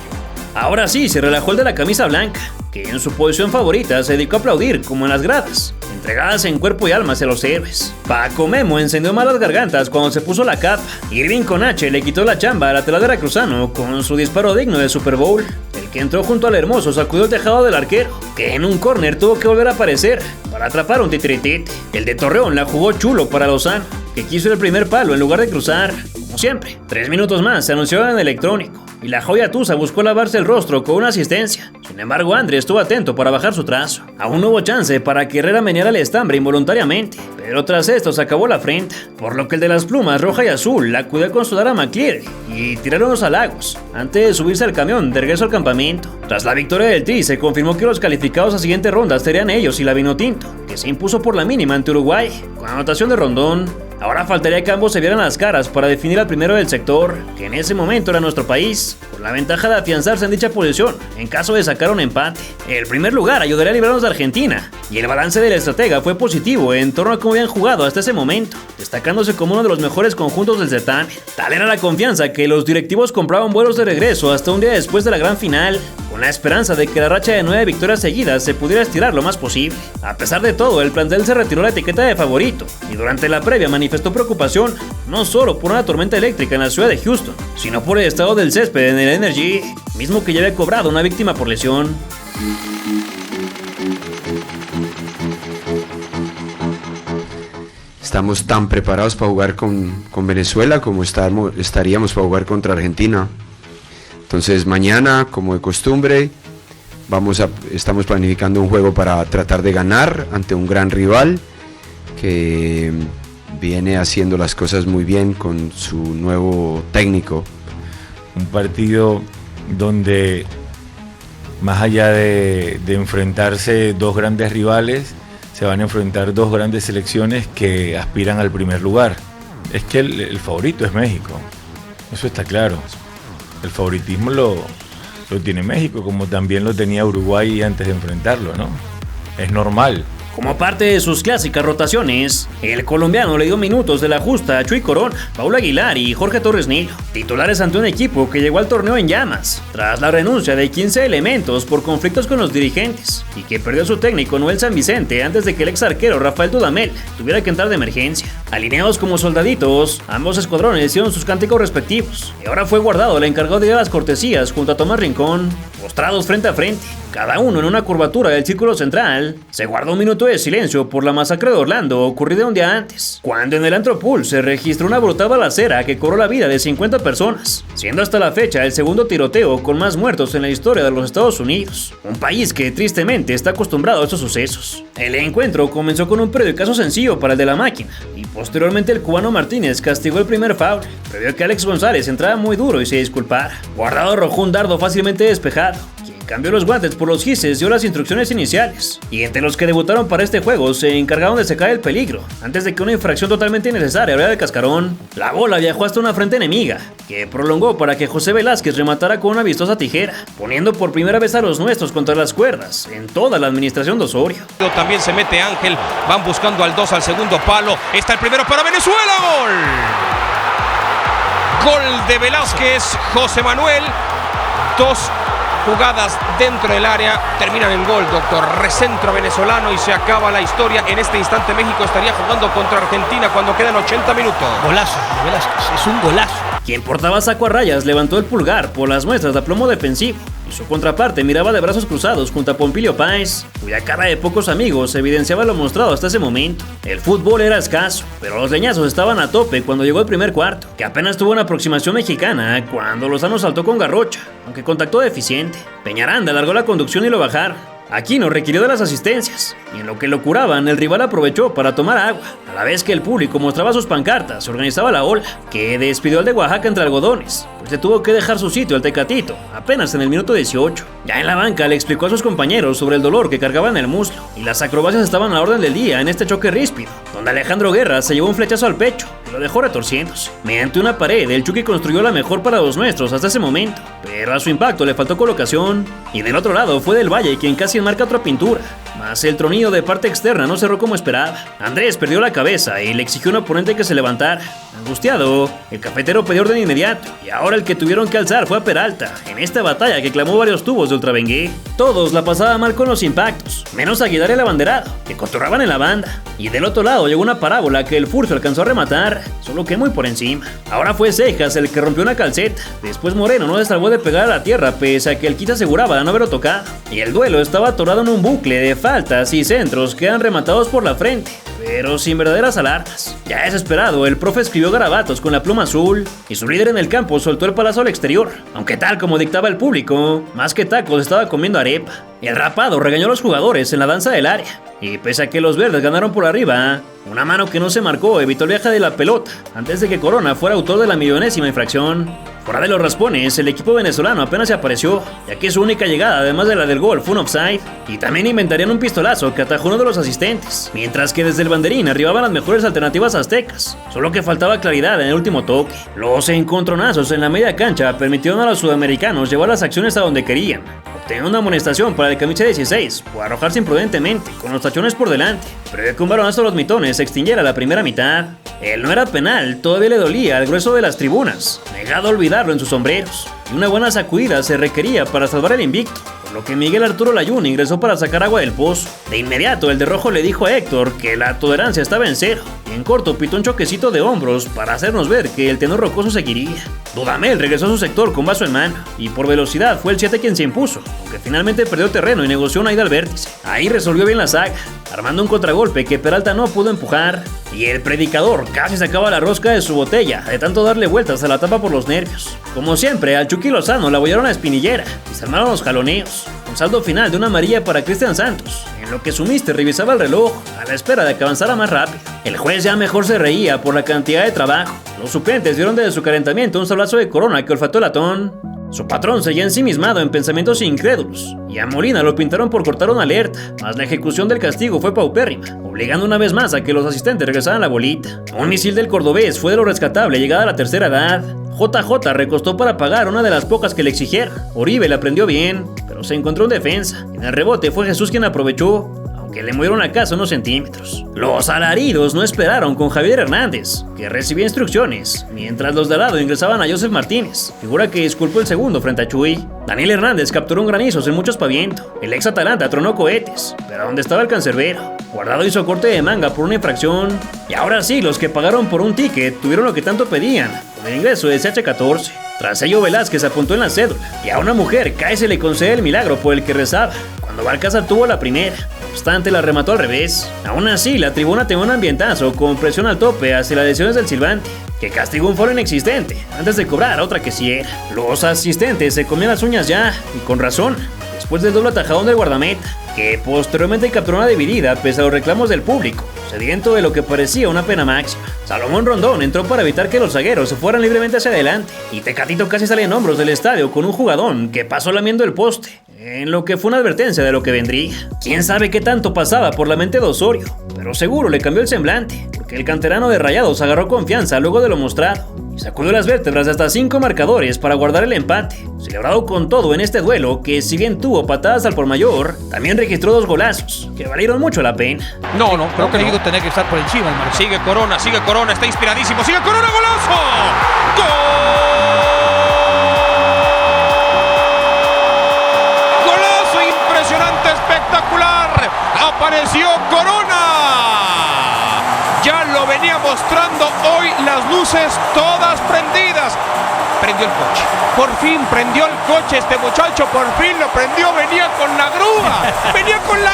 Ahora sí, se relajó el de la camisa blanca, que en su posición favorita se dedicó a aplaudir como en las gradas, entregadas en cuerpo y alma hacia los héroes. Paco Memo encendió más las gargantas cuando se puso la capa. Irving con H le quitó la chamba al lateral veracruzano con su disparo digno de Super Bowl. El que entró junto al Hermoso sacudió el tejado del arquero, que en un córner tuvo que volver a aparecer para atrapar un titiritete. El de Torreón la jugó chulo para Lozano, que quiso el primer palo en lugar de cruzar, como siempre. 3 minutos más se anunció en electrónico, y la joya tusa buscó lavarse el rostro con una asistencia. Sin embargo, Andrés estuvo atento para bajar su trazo. Aún no hubo chance para que Herrera meneara el estambre involuntariamente, pero tras esto se acabó la afrenta, por lo que el de las plumas roja y azul acudió a consolar a McCleary y tiraron los halagos antes de subirse al camión de regreso al campamento. Tras la victoria del Tri, se confirmó que los calificados a siguiente ronda serían ellos y la Vinotinto, que se impuso por la mínima ante Uruguay, con anotación de Rondón. Ahora faltaría que ambos se vieran las caras para definir al primero del sector, que en ese momento era nuestro país, con la ventaja de afianzarse en dicha posición en caso de sacar un empate. El primer lugar ayudaría a librarnos de Argentina, y el balance del estratega fue positivo en torno a cómo habían jugado hasta ese momento, destacándose como uno de los mejores conjuntos del certamen. Tal era la confianza que los directivos compraban vuelos de regreso hasta un día después de la gran final, con la esperanza de que la racha de 9 victorias seguidas se pudiera estirar lo más posible. A pesar de todo, el plantel se retiró la etiqueta de favorito, y durante la previa manifestó preocupación no solo por una tormenta eléctrica en la ciudad de Houston, sino por el estado del césped en el Energy, mismo que ya había cobrado una víctima por lesión. Estamos tan preparados para jugar con Venezuela como estaríamos para jugar contra Argentina. Entonces mañana, como de costumbre, estamos planificando un juego para tratar de ganar ante un gran rival que viene haciendo las cosas muy bien con su nuevo técnico. Un partido donde, más allá de enfrentarse dos grandes rivales, se van a enfrentar dos grandes selecciones que aspiran al primer lugar. Es que el favorito es México, eso está claro. El favoritismo lo tiene México, como también lo tenía Uruguay antes de enfrentarlo, ¿no? Es normal. Como parte de sus clásicas rotaciones, el colombiano le dio minutos de la justa a Chuy Corona, Paulo Aguilar y Jorge Torres Nilo, titulares ante un equipo que llegó al torneo en llamas, tras la renuncia de 15 elementos por conflictos con los dirigentes, y que perdió a su técnico Noel San Vicente antes de que el ex arquero Rafael Dudamel tuviera que entrar de emergencia. Alineados como soldaditos, ambos escuadrones hicieron sus cánticos respectivos, y ahora fue Guardado el encargado de ir a las cortesías junto a Tomás Rincón, postrados frente a frente, cada uno en una curvatura del círculo central. Se guardó un minuto de silencio por la masacre de Orlando ocurrida un día antes, cuando en el Antro Pool se registró una brutal balacera que cobró la vida de 50 personas, siendo hasta la fecha el segundo tiroteo con más muertos en la historia de los Estados Unidos, un país que tristemente está acostumbrado a estos sucesos. El encuentro comenzó con un periodicazo sencillo para el de la máquina, y posteriormente el cubano Martínez castigó el primer foul, previo a que Alex González entrara muy duro y se disculpara. Guardado arrojó un dardo fácilmente despejado, cambió los guantes por los gises, dio las instrucciones iniciales, y entre los que debutaron para este juego se encargaron de secar el peligro antes de que una infracción totalmente innecesaria abriera el cascarón. La bola viajó hasta una frente enemiga, que prolongó para que José Velázquez rematara con una vistosa tijera, poniendo por primera vez a los nuestros contra las cuerdas en toda la administración de Osorio. También se mete Ángel, van buscando al 2 al segundo palo, está el primero para Venezuela, gol de Velázquez, José Manuel, 2 jugadas dentro del área, terminan en gol, doctor. Recentro venezolano y se acaba la historia. En este instante México estaría jugando contra Argentina cuando quedan 80 minutos. Golazo de Velázquez, es un golazo. Quien portaba saco a rayas levantó el pulgar por las muestras de aplomo defensivo, y su contraparte miraba de brazos cruzados junto a Pompilio Páez, cuya cara de pocos amigos evidenciaba lo mostrado hasta ese momento. El fútbol era escaso, pero los leñazos estaban a tope cuando llegó el primer cuarto, que apenas tuvo una aproximación mexicana cuando Lozano saltó con garrocha, aunque contactó deficiente. Peñaranda alargó la conducción y lo bajaron. Aquino requirió de las asistencias, y en lo que lo curaban, el rival aprovechó para tomar agua, a la vez que el público mostraba sus pancartas, se organizaba la ola, que despidió al de Oaxaca entre algodones, pues se tuvo que dejar su sitio al Tecatito, apenas en el minuto 18. Ya en la banca le explicó a sus compañeros sobre el dolor que cargaba en el muslo, y las acrobacias estaban a la orden del día en este choque ríspido, donde Alejandro Guerra se llevó un flechazo al pecho, que lo dejó retorciéndose. Mediante una pared, el Chucky construyó la mejor para los nuestros hasta ese momento, pero a su impacto le faltó colocación, y del otro lado fue Del Valle quien casi enmarca otra pintura, mas el tronido de parte externa no cerró como esperaba. Andrés perdió la cabeza y le exigió a un oponente que se levantara. Angustiado, el cafetero pidió orden inmediato, y ahora el que tuvieron que alzar fue a Peralta, en esta batalla que clamó varios tubos de ultravengué. Todos la pasaban mal con los impactos, menos Aguilar y el abanderado, que cotorraban en la banda, y del otro lado llegó una parábola que el Furcio alcanzó a rematar, solo que muy por encima. Ahora fue Cejas el que rompió una calceta, después Moreno no se salvó de pegar a la tierra pese a que el Quita aseguraba de no haberlo tocado, y el duelo estaba atorado en un bucle de faltas y centros que eran rematados por la frente, pero sin verdaderas alarmas. Ya desesperado, el profe escribió garabatos con la pluma azul y su líder en el campo soltó el palazo al exterior, aunque tal como dictaba el público, más que tacos estaba comiendo arepa. El rapado regañó a los jugadores en la danza del área, y pese a que los verdes ganaron por arriba, una mano que no se marcó evitó el viaje de la pelota antes de que Corona fuera autor de la millonésima infracción. Fuera de los raspones, el equipo venezolano apenas se apareció, ya que su única llegada, además de la del gol, fue un offside, y también inventarían un pistolazo que atajó uno de los asistentes, mientras que desde el banderín arribaban las mejores alternativas aztecas, solo que faltaba claridad en el último toque. Los encontronazos en la media cancha permitieron a los sudamericanos llevar las acciones a donde querían, obteniendo una amonestación para el camisa 16 por arrojarse imprudentemente, con los tachones por delante, pero de que un balonazo a los mitones se extinguiera la primera mitad. El no era penal todavía le dolía al grueso de las tribunas, negado a olvidarlo en sus sombreros, y una buena sacudida se requería para salvar el invicto, por lo que Miguel Arturo Layún ingresó para sacar agua del pozo. De inmediato el de rojo le dijo a Héctor que la tolerancia estaba en cero, y en corto pitó un choquecito de hombros para hacernos ver que el tenor rocoso seguiría. Dudamel regresó a su sector con vaso en mano, y por velocidad fue el 7 quien se impuso, aunque finalmente perdió terreno y negoció una ida al vértice. Ahí resolvió bien la saga, armando un contragolpe que Peralta no pudo empujar, y el predicador casi sacaba la rosca de su botella de tanto darle vueltas a la tapa por los nervios. Como siempre, al Chucky Lozano la abollaron a espinillera y se armaron los jaloneos, con saldo final de una amarilla para Cristian Santos, en lo que su mister revisaba el reloj a la espera de que avanzara más rápido. El juez ya mejor se reía por la cantidad de trabajo. Los suplentes dieron desde su calentamiento un sablazo de Corona que olfató el latón. Su patrón seguía ensimismado en pensamientos incrédulos, y a Molina lo pintaron por cortar una alerta, mas la ejecución del castigo fue paupérrima, obligando una vez más a que los asistentes regresaran la bolita. Un misil del cordobés fue de lo rescatable llegada a la tercera edad. JJ recostó para pagar una de las pocas que le exigieron. Oribe la prendió bien, pero se encontró en defensa. En el rebote fue Jesús quien aprovechó, que le movieron a casa unos centímetros. Los alaridos no esperaron con Javier Hernández, que recibía instrucciones, mientras los de al lado ingresaban a Joseph Martínez, figura que disculpó el segundo frente a Chuy. Daniel Hernández capturó un granizo sin mucho espaviento. El ex Atalanta tronó cohetes, pero ¿dónde estaba el cancerbero? Guardado hizo corte de manga por una infracción, y ahora sí, los que pagaron por un ticket tuvieron lo que tanto pedían, con el ingreso de CH14. Tras ello, Velázquez apuntó en la cédula, y a una mujer cae se le concede el milagro por el que rezaba, cuando Balcázar tuvo la primera. No obstante, la remató al revés. Aún así, la tribuna tenía un ambientazo con presión al tope hacia las lesiones del silbante, que castigó un foul inexistente antes de cobrar otra que sí era. Los asistentes se comían las uñas ya, y con razón, después del doble atajadón del guardameta, que posteriormente capturó una dividida pese a los reclamos del público, sediento de lo que parecía una pena máxima. Salomón Rondón entró para evitar que los zagueros se fueran libremente hacia adelante, y Tecatito casi sale en hombros del estadio con un jugadón que pasó lamiendo el poste, en lo que fue una advertencia de lo que vendría. Quién sabe qué tanto pasaba por la mente de Osorio, pero seguro le cambió el semblante, porque el canterano de Rayados agarró confianza luego de lo mostrado, y sacudió las vértebras de hasta 5 marcadores para guardar el empate, celebrado con todo en este duelo que, si bien tuvo patadas al por mayor, también registró 2 golazos, que valieron mucho la pena. No, creo que el Eagle tenía que estar por encima. Sigue Corona, está inspiradísimo, sigue Corona, golazo. ¡Gol! Espectacular, apareció Corona, ya lo venía mostrando hoy, las luces todas prendidas, prendió el coche, por fin prendió el coche este muchacho, por fin lo prendió, venía con la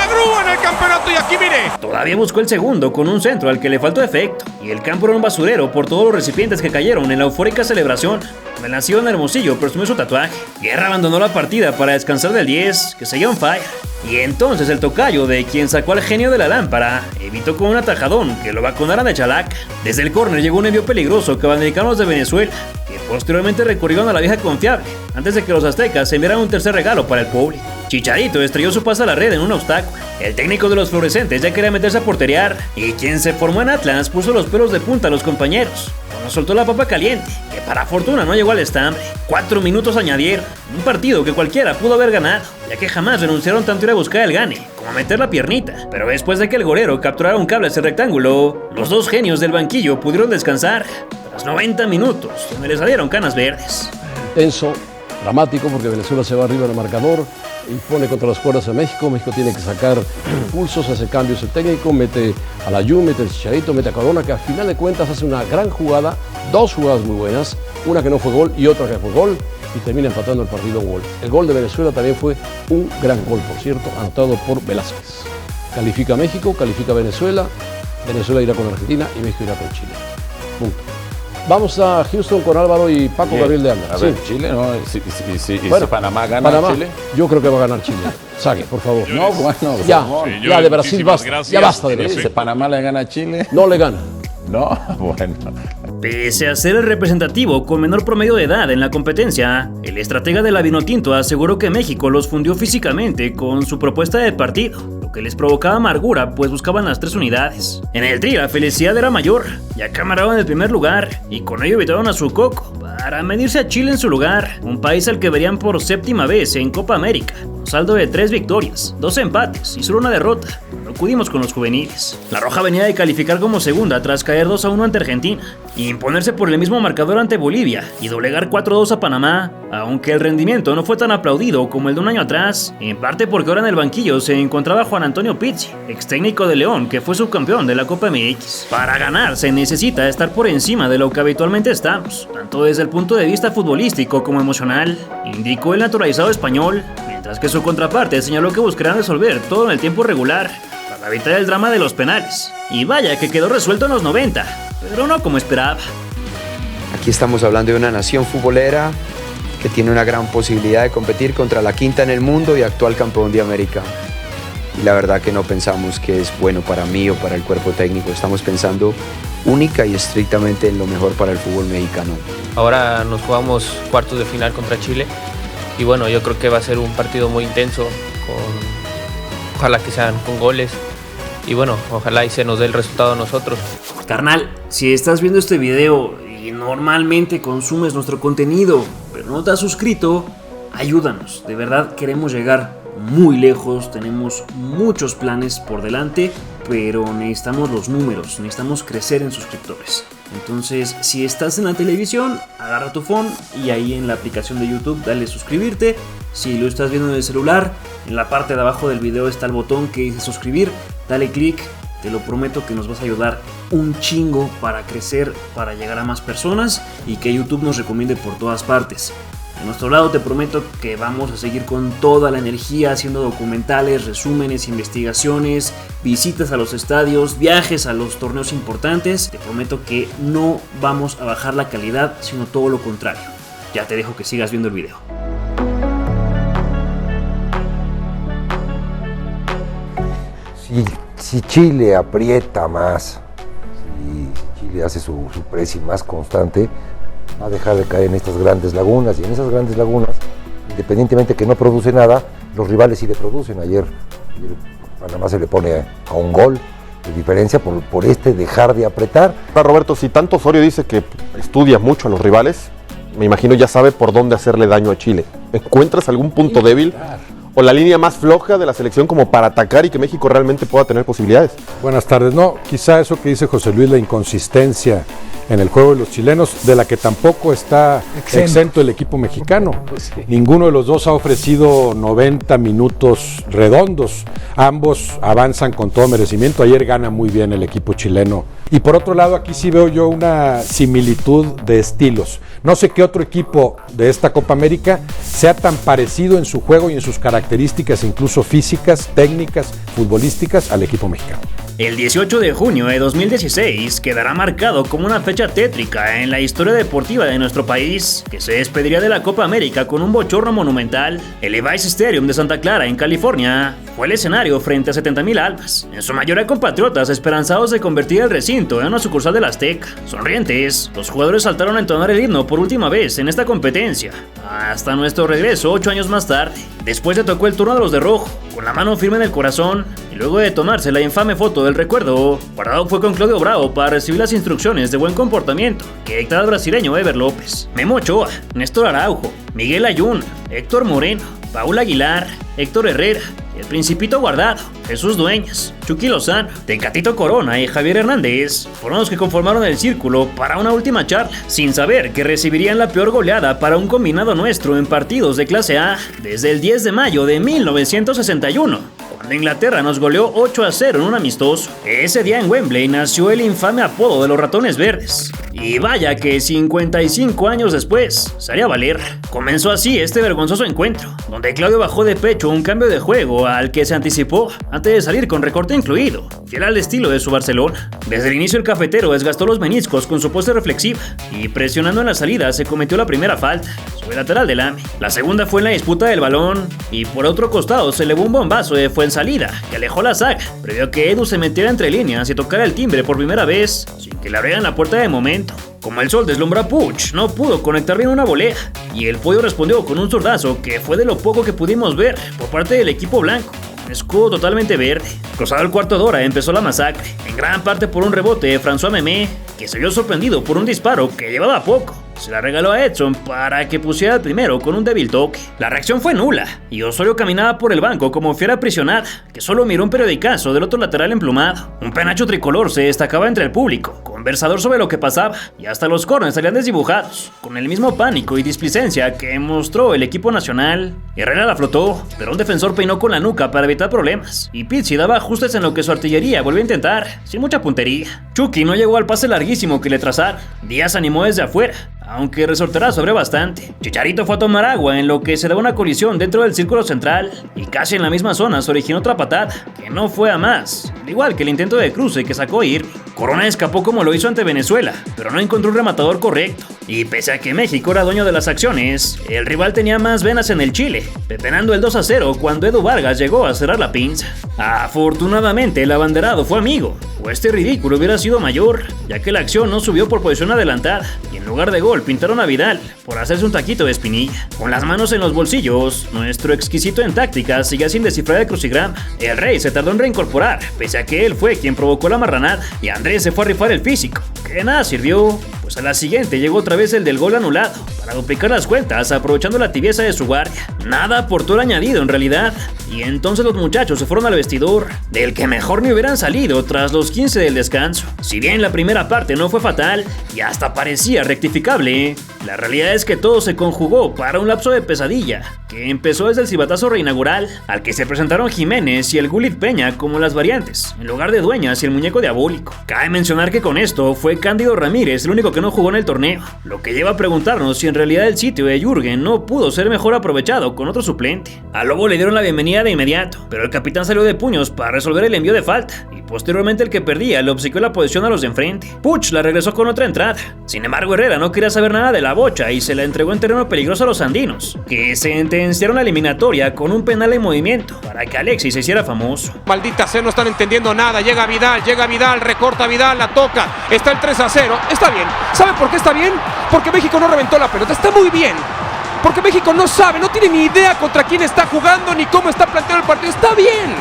grúa en el campeonato, y aquí mire. Todavía buscó el segundo con un centro al que le faltó efecto, y el campo era un basurero por todos los recipientes que cayeron en la eufórica celebración. El nacido en Hermosillo presumió su tatuaje. Guerra abandonó la partida para descansar del 10, que seguía on fire. Y entonces el tocayo, de quien sacó al genio de la lámpara, evitó con un atajadón que lo vacunaran de chalaca. Desde el córner llegó un envío peligroso que abandonaron los de Venezuela, que posteriormente recurrieron a la vieja confiable, antes de que los aztecas enviaran un tercer regalo para el público. Chicharito estrelló su pase a la red en un obstáculo. El técnico de los fluorescentes ya quería meterse a porterear, y quien se formó en Atlas puso los pelos de punta a los compañeros, cuando soltó la papa caliente, que para fortuna no llegó al estambre. 4 minutos añadieron, un partido que cualquiera pudo haber ganado, ya que jamás renunciaron tanto a ir a buscar el gane como a meter la piernita. Pero después de que el gorero capturara un cable a ese rectángulo, los dos genios del banquillo pudieron descansar tras 90 minutos, donde les salieron canas verdes. Tenso, dramático, porque Venezuela se va arriba en el marcador y pone contra las cuerdas a México. México tiene que sacar impulsos, hace cambios el técnico, mete a Layún, mete el Chicharito, mete a Corona, que al final de cuentas hace una gran jugada, 2 jugadas muy buenas, una que no fue gol y otra que fue gol, y termina empatando el partido en gol. El gol de Venezuela también fue un gran gol, por cierto, anotado por Velázquez. Califica México, califica Venezuela, Venezuela irá con Argentina y México irá con Chile. Punto. Vamos a Houston con Álvaro y Paco. Bien. Gabriel de Anda. A ver, Chile, ¿no? Si Bueno, Panamá gana Chile. Yo creo que va a ganar Chile. Sague, por favor. No, bueno. Ya de Brasil basta. Ya basta de Brasil. Si Panamá le gana a Chile. No le gana. No, bueno. Pese a ser el representativo con menor promedio de edad en la competencia, el estratega de la Vinotinto aseguró que México los fundió físicamente con su propuesta de partido, lo que les provocaba amargura pues buscaban las 3 unidades. En el tri la felicidad era mayor, ya que amarraban el primer lugar y con ello evitaron a su coco para medirse a Chile en su lugar, un país al que verían por 7ª vez en Copa América, con saldo de 3 victorias, 2 empates y solo una derrota. No acudimos con los juveniles. La Roja venía de calificar como segunda tras caer 2-1 ante Argentina, y imponerse por el mismo marcador ante Bolivia y doblegar 4-2 a Panamá, aunque el rendimiento no fue tan aplaudido como el de un año atrás, en parte porque ahora en el banquillo se encontraba Juan Antonio Pizzi, ex técnico de León que fue subcampeón de la Copa MX. Para ganar se necesita estar por encima de lo que habitualmente estamos, tanto desde el punto de vista futbolístico como emocional, indicó el naturalizado español, mientras que su contraparte señaló que buscarán resolver todo en el tiempo regular para evitar el drama de los penales. Y vaya que quedó resuelto en los 90, pero no como esperaba. Aquí estamos hablando de una nación futbolera que tiene una gran posibilidad de competir contra la 5ª en el mundo y actual campeón de América. Y la verdad que no pensamos que es bueno para mí o para el cuerpo técnico, estamos pensando única y estrictamente en lo mejor para el fútbol mexicano. Ahora nos jugamos cuartos de final contra Chile y bueno, yo creo que va a ser un partido muy intenso, ojalá que sean con goles y bueno, ojalá y se nos dé el resultado a nosotros. Carnal, si estás viendo este video y normalmente consumes nuestro contenido, pero no te has suscrito, ayúdanos, de verdad queremos llegar muy lejos, tenemos muchos planes por delante, pero necesitamos los números, necesitamos crecer en suscriptores. Entonces, si estás en la televisión, agarra tu phone y ahí en la aplicación de YouTube dale suscribirte. Si lo estás viendo en el celular, en la parte de abajo del video está el botón que dice suscribir, dale click, te lo prometo que nos vas a ayudar un chingo para crecer, para llegar a más personas y que YouTube nos recomiende por todas partes. De nuestro lado te prometo que vamos a seguir con toda la energía haciendo documentales, resúmenes, investigaciones, visitas a los estadios, viajes a los torneos importantes. Te prometo que no vamos a bajar la calidad, sino todo lo contrario. Ya te dejo que sigas viendo el video. Si Chile aprieta más, si Chile hace su pressing más constante, va a dejar de caer en estas grandes lagunas, y en esas grandes lagunas, independientemente que no produce nada, los rivales sí le producen. Ayer Panamá se le pone a un gol de diferencia por dejar de apretar. Roberto, si tanto Osorio dice que estudia mucho a los rivales, me imagino ya sabe por dónde hacerle daño a Chile. ¿Encuentras algún punto débil o la línea más floja de la selección como para atacar y que México realmente pueda tener posibilidades? Buenas tardes. No, quizá eso que dice José Luis, la inconsistencia en el juego de los chilenos, de la que tampoco está exento el equipo mexicano. Ninguno de los dos ha ofrecido 90 minutos redondos. Ambos avanzan con todo merecimiento. Ayer gana muy bien el equipo chileno. Y por otro lado, aquí sí veo yo una similitud de estilos. No sé qué otro equipo de esta Copa América sea tan parecido en su juego y en sus características, incluso físicas, técnicas, futbolísticas, al equipo mexicano. El 18 de junio de 2016 quedará marcado como una fecha tétrica en la historia deportiva de nuestro país, que se despediría de la Copa América con un bochorno monumental. El Levi's Stadium de Santa Clara, en California, fue el escenario frente a 70,000 almas, en su mayoría compatriotas esperanzados de convertir el recinto en una sucursal del Azteca. Sonrientes, los jugadores saltaron a entonar el himno por última vez en esta competencia, hasta nuestro regreso 8 años más tarde. Después le tocó el turno de los de rojo, con la mano firme en el corazón, y luego de tomarse la infame foto del recuerdo, Guardado fue con Claudio Bravo para recibir las instrucciones de buen comportamiento que dictaba el brasileño Ever López. Memo Ochoa, Néstor Araujo, Miguel Ayun, Héctor Moreno, Paul Aguilar, Héctor Herrera, el Principito Guardado, Jesús Dueñas, Chucky Lozano, Tecatito Corona y Javier Hernández fueron los que conformaron el círculo para una última charla, sin saber que recibirían la peor goleada para un combinado nuestro en partidos de clase A desde el 10 de mayo de 1961, cuando Inglaterra nos goleó 8-0 en un amistoso. Ese día en Wembley nació el infame apodo de los ratones verdes. Y vaya que 55 años después salía a valer. Comenzó así este vergonzoso encuentro, donde Claudio bajó de pecho un cambio de juego al que se anticipó antes de salir con recorte incluido, fiel al estilo de su Barcelona. Desde el inicio el cafetero desgastó los meniscos con su pose reflexiva y presionando en la salida se cometió la primera falta sobre el lateral del AME. La segunda fue en la disputa del balón y por otro costado se elevó un bombazo de Fuensalida que alejó la saga, previo a que Edu se metiera entre líneas y tocara el timbre por primera vez sin que le abrieran la puerta de momento. Como el sol deslumbra a Puig, no pudo conectar bien una volea y el pollo respondió con un zurdazo que fue de lo poco que pudimos ver por parte del equipo blanco. Un escudo totalmente verde. Cruzado el cuarto de hora empezó la masacre, en gran parte por un rebote de François Memé, que se vio sorprendido por un disparo que llevaba poco. Se la regaló a Edson para que pusiera el primero con un débil toque. La reacción fue nula y Osorio caminaba por el banco como fiera aprisionada, que solo miró un periodicazo del otro lateral emplumado. Un penacho tricolor se destacaba entre el público, conversador sobre lo que pasaba, y hasta los corners salían desdibujados, con el mismo pánico y displicencia que mostró el equipo nacional. Herrera la flotó, pero un defensor peinó con la nuca para evitar problemas, y Pizzi daba ajustes en lo que su artillería volvió a intentar, sin mucha puntería. Chucky no llegó al pase larguísimo que le trazaron. Díaz animó desde afuera, aunque resorterá sobre bastante. Chicharito fue a tomar agua en lo que se daba una colisión dentro del círculo central y casi en la misma zona se originó otra patada que no fue a más, al igual que el intento de cruce que sacó Irving. Corona escapó como lo hizo ante Venezuela, pero no encontró un rematador correcto. Y pese a que México era dueño de las acciones, el rival tenía más venas en el Chile, pepenando el 2-0 cuando Edu Vargas llegó a cerrar la pinza. Afortunadamente el abanderado fue amigo, o este ridículo hubiera sido mayor, ya que la acción no subió por posición adelantada y en lugar de gol pintaron a Vidal por hacerse un taquito de espinilla. Con las manos en los bolsillos, nuestro exquisito en táctica seguía sin descifrar el crucigrama. El Rey se tardó en reincorporar, pese a que él fue quien provocó la marranada, y Andrés se fue a rifar el físico, que nada sirvió, pues a la siguiente llegó otra vez el del gol anulado, para duplicar las cuentas aprovechando la tibieza de su guardia. Nada aportó el añadido en realidad, y entonces los muchachos se fueron al vestidor, del que mejor me hubieran salido tras los 15 del descanso. Si bien la primera parte no fue fatal, y hasta parecía rectificable, la realidad es que todo se conjugó para un lapso de pesadilla, que empezó desde el silbatazo reinaugural, al que se presentaron Jiménez y el Gulit Peña como las variantes, en lugar de Dueñas y el muñeco diabólico. Cabe mencionar que con esto fue Cándido Ramírez el único que no jugó en el torneo, lo que lleva a preguntarnos si en realidad el sitio de Jürgen no pudo ser mejor aprovechado con otro suplente. A Lobo le dieron la bienvenida de inmediato, pero el capitán salió de puños para resolver el envío de falta, y posteriormente el que perdía le obsequió la posición a los de enfrente. Puig la regresó con otra entrada. Sin embargo, Herrera no quería saber nada de la bocha y se la entregó en terreno peligroso a los andinos, que sentenciaron la eliminatoria con un penal en movimiento para que Alexis se hiciera famoso. Maldita sea, no están entendiendo nada. Llega Vidal, recorta Vidal, la toca. Está el 3-0. Está bien. ¿Sabe por qué está bien? Porque México no reventó la pelota. Está muy bien. Porque México no sabe, no tiene ni idea contra quién está jugando ni cómo está planteado el partido. Está bien.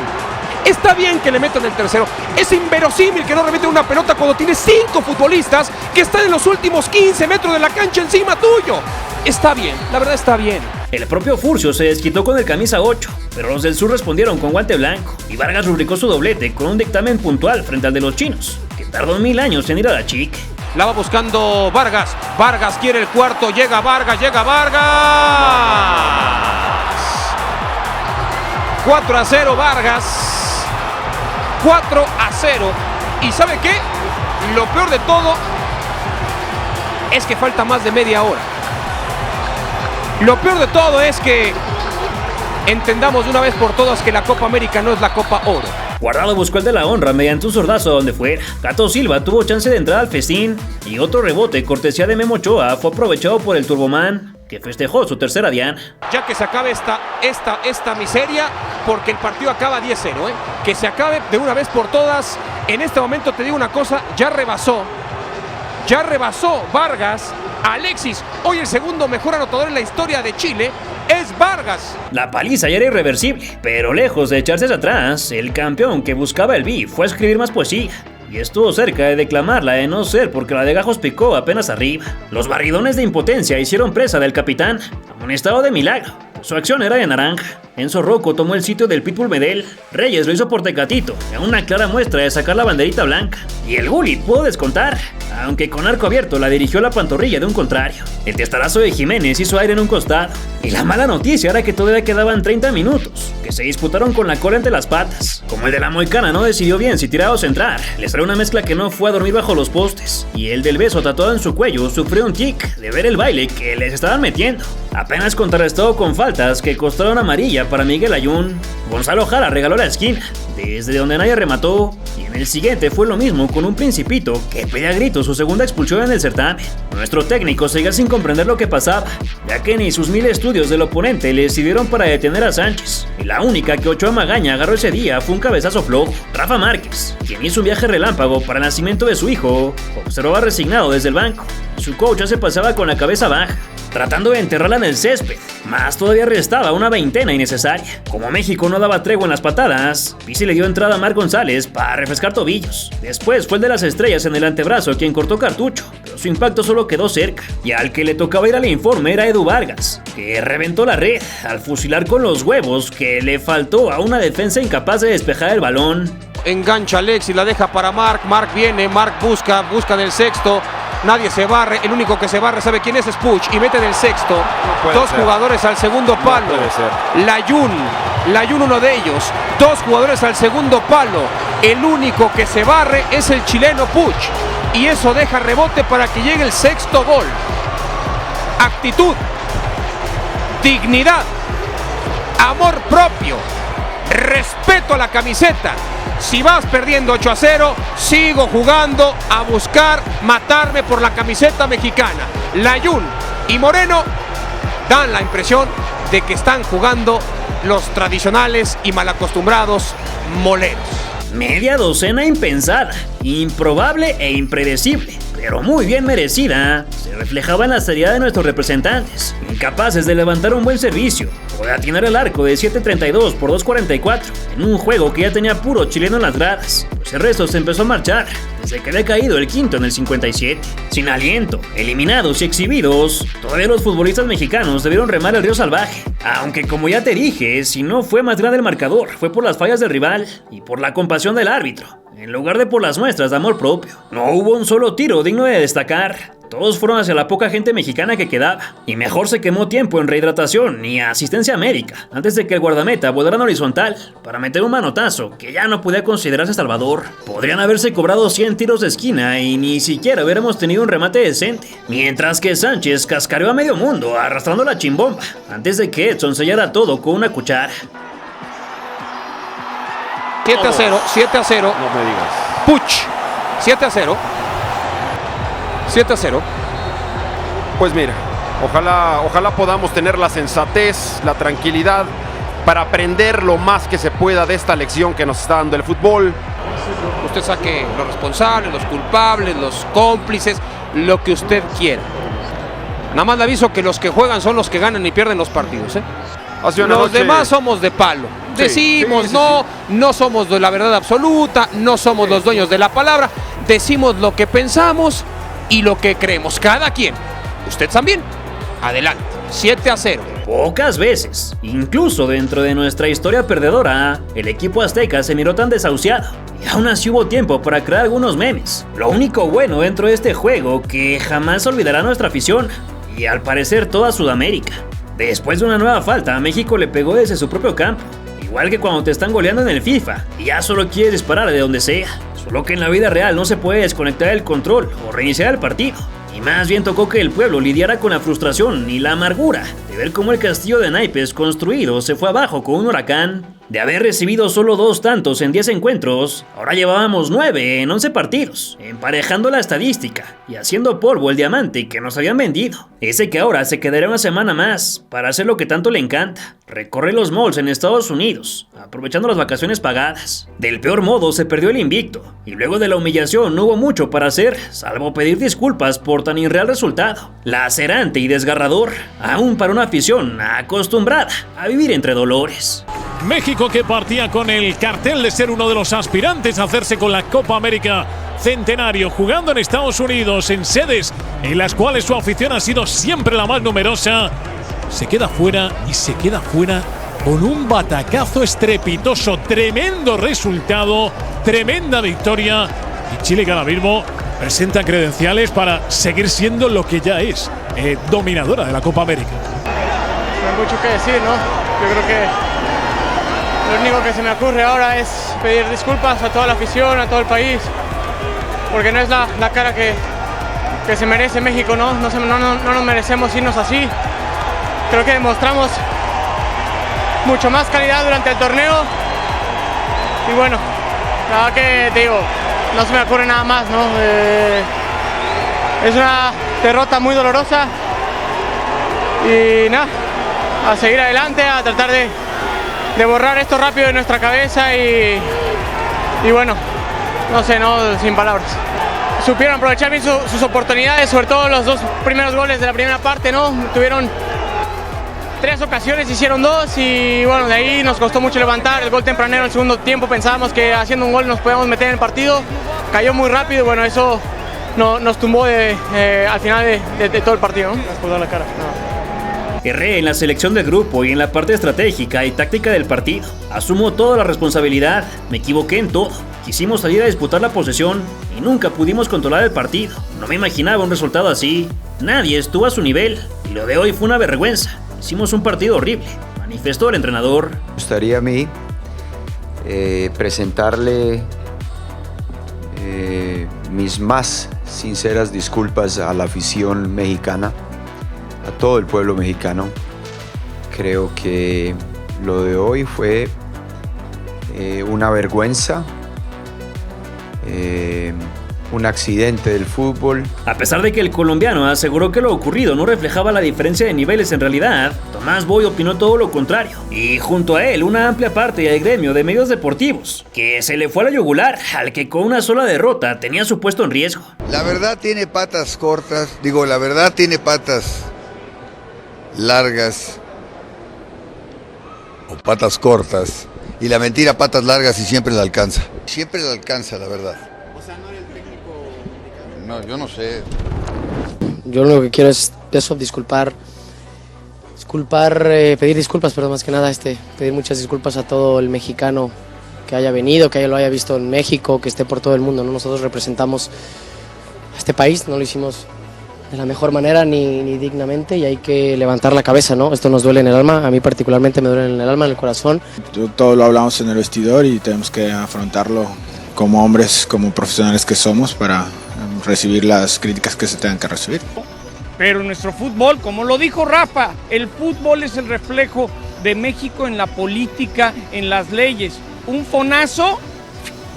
Está bien que le metan el tercero. Es inverosímil que no remeten una pelota cuando tienes 5 futbolistas que están en los últimos 15 metros de la cancha encima tuyo. Está bien, la verdad está bien. El propio Furcio se desquitó con el camisa 8, pero los del sur respondieron con guante blanco, y Vargas rubricó su doblete con un dictamen puntual frente al de los chinos, que tardó 1000 años en ir a la chica. La va buscando Vargas. Vargas quiere el cuarto. Llega Vargas. 4-0 Vargas. 4-0. ¿Y sabe qué? Lo peor de todo es que falta más de media hora. Lo peor de todo es que entendamos de una vez por todas que la Copa América no es la Copa Oro. Guardado buscó el de la honra mediante un zurdazo donde fuera. Gato Silva tuvo chance de entrar al festín y otro rebote cortesía de Memo Ochoa fue aprovechado por el Turboman, que festejó su tercera diana. Ya que se acabe esta miseria, porque el partido acaba 10-0, que se acabe de una vez por todas. En este momento te digo una cosa, ya rebasó Vargas a Alexis. Hoy el segundo mejor anotador en la historia de Chile es Vargas. La paliza ya era irreversible, pero lejos de echarse hacia atrás, el campeón que buscaba el B fue a escribir más poesía. Y estuvo cerca de declamarla, de no ser porque la de Gajos picó apenas arriba. Los barridones de impotencia hicieron presa del capitán, amonestado de milagro. Su acción era de naranja. Enzo Rocco tomó el sitio del Pitbull Medel, Reyes lo hizo por Tecatito, en una clara muestra de sacar la banderita blanca. Y el Gullit pudo descontar, aunque con arco abierto la dirigió a la pantorrilla de un contrario. El testarazo de Jiménez hizo aire en un costado. Y la mala noticia era que todavía quedaban 30 minutos, que se disputaron con la cola entre las patas. Como el de la Moicana no decidió bien si tirar o centrar, les trae una mezcla que no fue a dormir bajo los postes. Y el del beso tatuado en su cuello sufrió un tic de ver el baile que les estaban metiendo. Apenas contrarrestado con faltas que costaron amarilla para Miguel Ayun, Gonzalo Jara regaló la esquina, desde donde nadie remató, y en el siguiente fue lo mismo con un Principito que pedía a gritos su segunda expulsión en el certamen. Nuestro técnico seguía sin comprender lo que pasaba, ya que ni sus 1000 estudios del oponente le sirvieron para detener a Sánchez, y la única que Ochoa Magaña agarró ese día fue un cabezazo flojo. Rafa Márquez, quien hizo un viaje relámpago para el nacimiento de su hijo, observaba resignado desde el banco, y su coach ya se pasaba con la cabeza baja, tratando de enterrarla en el césped, más todavía restaba una veintena innecesaria. Como México no daba tregua en las patadas, Pizzi le dio entrada a Marc González para refrescar tobillos. Después fue el de las estrellas en el antebrazo quien cortó cartucho, pero su impacto solo quedó cerca, y al que le tocaba ir al informe era Edu Vargas, que reventó la red al fusilar con los huevos que le faltó a una defensa incapaz de despejar el balón. Engancha Alexis, la deja para Marc, Marc viene, Marc busca en el sexto. Nadie se barre, el único que se barre sabe quién es Puig y mete en el sexto. Dos jugadores al segundo palo. Layún uno de ellos. Dos jugadores al segundo palo. El único que se barre es el chileno Puig. Y eso deja rebote para que llegue el sexto gol. Actitud, dignidad, amor propio, respeto a la camiseta. Si vas perdiendo 8-0, sigo jugando a buscar matarme por la camiseta mexicana. Layún y Moreno dan la impresión de que están jugando los tradicionales y malacostumbrados moleros. Media docena impensada, improbable e impredecible, pero muy bien merecida, se reflejaba en la seriedad de nuestros representantes, incapaces de levantar un buen servicio o de atinar el arco de 7.32 por 2.44, en un juego que ya tenía puro chileno en las gradas, pues el resto se empezó a marchar, desde que había caído el quinto en el 57. Sin aliento, eliminados y exhibidos, todavía los futbolistas mexicanos debieron remar el río salvaje, aunque como ya te dije, si no fue más grande el marcador, fue por las fallas del rival y por la compasión del árbitro, en lugar de por las muestras de amor propio. No hubo un solo tiro digno de destacar, todos fueron hacia la poca gente mexicana que quedaba, y mejor se quemó tiempo en rehidratación y asistencia médica, antes de que el guardameta volara en horizontal, para meter un manotazo que ya no podía considerarse salvador. Podrían haberse cobrado 100 tiros de esquina y ni siquiera hubiéramos tenido un remate decente, mientras que Sánchez cascareó a medio mundo arrastrando la chimbomba, antes de que Edson sellara todo con una cuchara. 7-0, 7-0. No me digas. Puig, 7-0. 7-0. Pues mira, ojalá podamos tener la sensatez, la tranquilidad para aprender lo más que se pueda de esta lección que nos está dando el fútbol. Usted saque los responsables, los culpables, los cómplices, lo que usted quiera. Nada más le aviso que los que juegan son los que ganan y pierden los partidos, ¿eh? Los demás somos de palo. Decimos no somos de la verdad absoluta, no somos los dueños de la palabra, decimos lo que pensamos y lo que creemos, cada quien. Usted también. Adelante. 7-0. Pocas veces, incluso dentro de nuestra historia perdedora, el equipo azteca se miró tan desahuciado. Y aún así hubo tiempo para crear algunos memes. Lo único bueno dentro de este juego que jamás olvidará nuestra afición, y al parecer toda Sudamérica. Después de una nueva falta, México le pegó desde su propio campo. Igual que cuando te están goleando en el FIFA y ya solo quieres disparar de donde sea. Solo que en la vida real no se puede desconectar el control o reiniciar el partido. Y más bien tocó que el pueblo lidiara con la frustración y la amargura de ver cómo el castillo de naipes construido se fue abajo con un huracán. De haber recibido solo 2 tantos en 10 encuentros, ahora llevábamos 9 en 11 partidos, emparejando la estadística y haciendo polvo el diamante que nos habían vendido. Ese que ahora se quedará una semana más para hacer lo que tanto le encanta, recorrer los malls en Estados Unidos, aprovechando las vacaciones pagadas. Del peor modo se perdió el invicto, y luego de la humillación no hubo mucho para hacer, salvo pedir disculpas por tan irreal resultado. Lacerante y desgarrador, aún para una afición acostumbrada a vivir entre dolores. México, que partía con el cartel de ser uno de los aspirantes a hacerse con la Copa América Centenario, jugando en Estados Unidos, en sedes en las cuales su afición ha sido siempre la más numerosa, se queda fuera, y se queda fuera con un batacazo estrepitoso, tremendo resultado, tremenda victoria. Y Chile que ahora mismo presenta credenciales para seguir siendo lo que ya es, dominadora de la Copa América. No hay mucho que decir, ¿no? Yo creo que lo único que se me ocurre ahora es pedir disculpas a toda la afición, a todo el país, porque no es la cara que se merece México, ¿no? No nos merecemos irnos así. Creo que demostramos mucho más calidad durante el torneo y bueno, la verdad que te digo, no se me ocurre nada más, ¿no? Es una derrota muy dolorosa y nada, a seguir adelante, a tratar de borrar esto rápido de nuestra cabeza y bueno, no sé, no, sin palabras. Supieron aprovechar bien sus oportunidades, sobre todo los 2 primeros goles de la primera parte, ¿no? Tuvieron 3 ocasiones, hicieron 2 y bueno, de ahí nos costó mucho levantar. El gol tempranero en el segundo tiempo, pensábamos que haciendo un gol nos podíamos meter en el partido, cayó muy rápido y bueno, eso nos tumbó al final de todo el partido, ¿no? Nos puso la cara. No. Erré en la selección del grupo y en la parte estratégica y táctica del partido. Asumo toda la responsabilidad, me equivoqué en todo. Quisimos salir a disputar la posesión y nunca pudimos controlar el partido. No me imaginaba un resultado así. Nadie estuvo a su nivel y lo de hoy fue una vergüenza. Hicimos un partido horrible, manifestó el entrenador. Me gustaría a mí presentarle mis más sinceras disculpas a la afición mexicana, a todo el pueblo mexicano. Creo que lo de hoy fue una vergüenza, un accidente del fútbol. A pesar de que el colombiano aseguró que lo ocurrido no reflejaba la diferencia de niveles en realidad, Tomás Boy opinó todo lo contrario. Y junto a él, una amplia parte del gremio de medios deportivos, que se le fue a la yugular al que con una sola derrota tenía su puesto en riesgo. La verdad tiene patas cortas, la verdad tiene patas largas o patas cortas, y la mentira patas largas y siempre la alcanza. Siempre la alcanza, la verdad. No, yo no sé. Yo lo que quiero es eso, pedir disculpas, pero más que nada pedir muchas disculpas a todo el mexicano que haya venido, que lo haya visto en México, que esté por todo el mundo, ¿no? Nosotros representamos a este país, no lo hicimos de la mejor manera ni dignamente y hay que levantar la cabeza, ¿no? Esto nos duele en el alma, a mí particularmente me duele en el alma, en el corazón. Todo lo hablamos en el vestidor y tenemos que afrontarlo como hombres, como profesionales que somos para recibir las críticas que se tengan que recibir. Pero nuestro fútbol, como lo dijo Rafa, el fútbol es el reflejo de México en la política, en las leyes. Un fonazo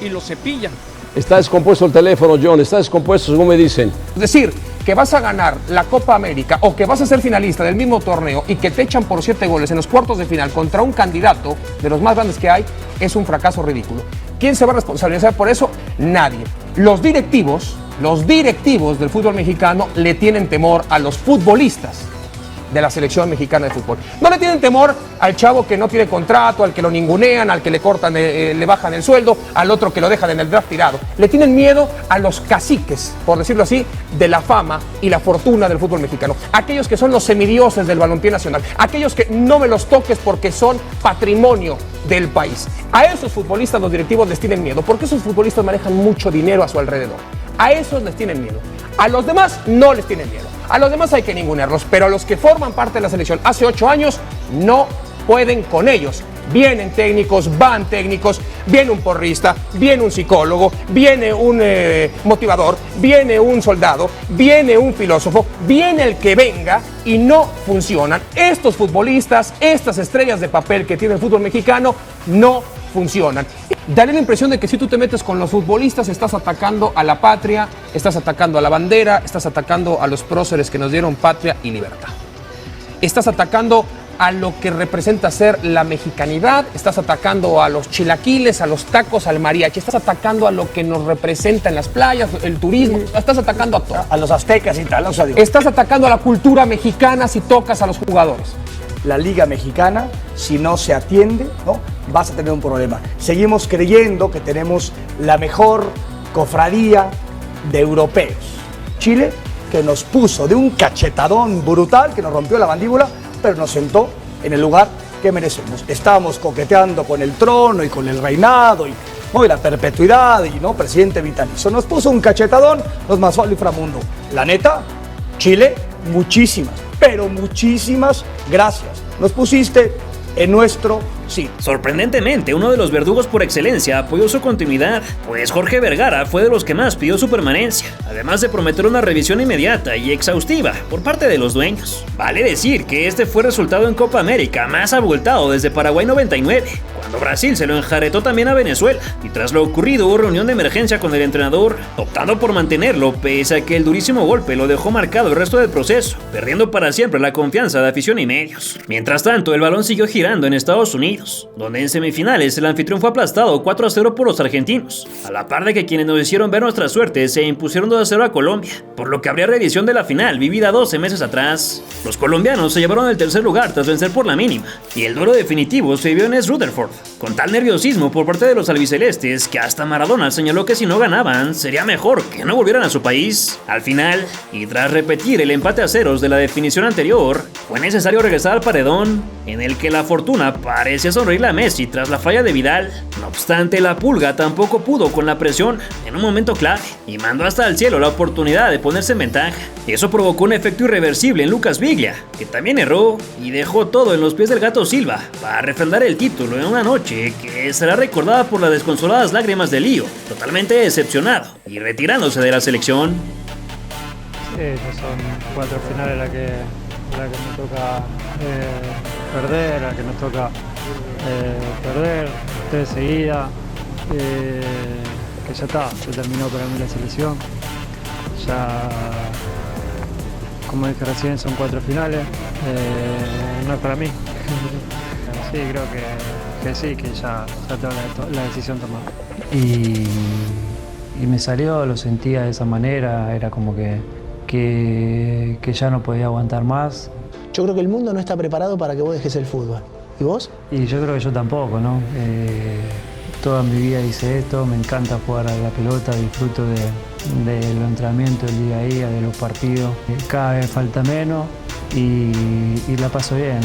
y lo cepillan. Está descompuesto el teléfono, John, está descompuesto según me dicen. Es decir, que vas a ganar la Copa América o que vas a ser finalista del mismo torneo y que te echan por 7 goles en los cuartos de final contra un candidato de los más grandes que hay, es un fracaso ridículo. ¿Quién se va a responsabilizar por eso? Nadie. Los directivos del fútbol mexicano le tienen temor a los futbolistas de la selección mexicana de fútbol. No le tienen temor al chavo que no tiene contrato, al que lo ningunean, al que le cortan, le bajan el sueldo, al otro que lo dejan en el draft tirado. Le tienen miedo a los caciques, por decirlo así, de la fama y la fortuna del fútbol mexicano. Aquellos que son los semidioses del balompié nacional. Aquellos que no me los toques porque son patrimonio del país. A esos futbolistas los directivos les tienen miedo, porque esos futbolistas manejan mucho dinero a su alrededor. A esos les tienen miedo. A los demás no les tienen miedo. A los demás hay que ningunearlos, pero a los que forman parte de la selección hace 8 años no pueden con ellos. Vienen técnicos, van técnicos, viene un porrista, viene un psicólogo, viene un motivador, viene un soldado, viene un filósofo, viene el que venga y no funcionan. Estos futbolistas, estas estrellas de papel que tiene el fútbol mexicano, no funcionan. Daré la impresión de que si tú te metes con los futbolistas estás atacando a la patria, estás atacando a la bandera, estás atacando a los próceres que nos dieron patria y libertad. Estás atacando a lo que representa ser la mexicanidad, estás atacando a los chilaquiles, a los tacos, al mariachi, estás atacando a lo que nos representa en las playas, el turismo, estás atacando a todo. A los aztecas y tal, o sea, digo. Estás atacando a la cultura mexicana si tocas a los jugadores. La Liga Mexicana, si no se atiende, ¿no?, vas a tener un problema. Seguimos creyendo que tenemos la mejor cofradía de europeos. Chile, que nos puso de un cachetadón brutal, que nos rompió la mandíbula, pero nos sentó en el lugar que merecemos. Estamos coqueteando con el trono y con el reinado y la perpetuidad y presidente vitalicio. Nos puso un cachetadón, nos masó al inframundo. La neta, Chile, muchísimas, pero muchísimas gracias. Nos pusiste en nuestro sitio. Sorprendentemente, uno de los verdugos por excelencia apoyó su continuidad, pues Jorge Vergara fue de los que más pidió su permanencia, además de prometer una revisión inmediata y exhaustiva por parte de los dueños. Vale decir que este fue el resultado en Copa América más abultado desde Paraguay 99, cuando Brasil se lo enjaretó también a Venezuela, y tras lo ocurrido hubo reunión de emergencia con el entrenador, optando por mantenerlo pese a que el durísimo golpe lo dejó marcado el resto del proceso, perdiendo para siempre la confianza de afición y medios. Mientras tanto, el balón siguió girando en Estados Unidos, donde en semifinales el anfitrión fue aplastado 4-0 por los argentinos, a la par de que quienes nos hicieron ver nuestra suerte se impusieron 2-0 a Colombia, por lo que habría reedición de la final vivida 12 meses atrás. Los colombianos se llevaron el tercer lugar tras vencer por la mínima, y el duelo definitivo se vio en East Rutherford, con tal nerviosismo por parte de los albicelestes que hasta Maradona señaló que si no ganaban sería mejor que no volvieran a su país. Al final, y tras repetir el empate a ceros de la definición anterior, fue necesario regresar al paredón, en el que la fortuna parecía sonreírle a Messi tras la falla de Vidal. No obstante, la Pulga tampoco pudo con la presión en un momento clave y mandó hasta el cielo la oportunidad de ponerse en ventaja. Eso provocó un efecto irreversible en Lucas Biglia, que también erró y dejó todo en los pies del Gato Silva para refrendar el título en una noche que será recordada por las desconsoladas lágrimas de Lío, totalmente decepcionado y retirándose de la selección. Sí, ya son 4 finales la que me toca perder, la que nos toca perder 3 seguidas, que ya está, se terminó para mí la selección. Ya, como dije recién, son 4 finales, no es para mí. Sí, creo que sí, que ya tengo la decisión tomada. Y me salió, lo sentía de esa manera, era como que ya no podía aguantar más. Yo creo que el mundo no está preparado para que vos dejes el fútbol. ¿Y vos? Y yo creo que yo tampoco, ¿no? Toda mi vida hice esto, me encanta jugar a la pelota, disfruto del entrenamiento, del día a día, de los partidos. Cada vez falta menos y la paso bien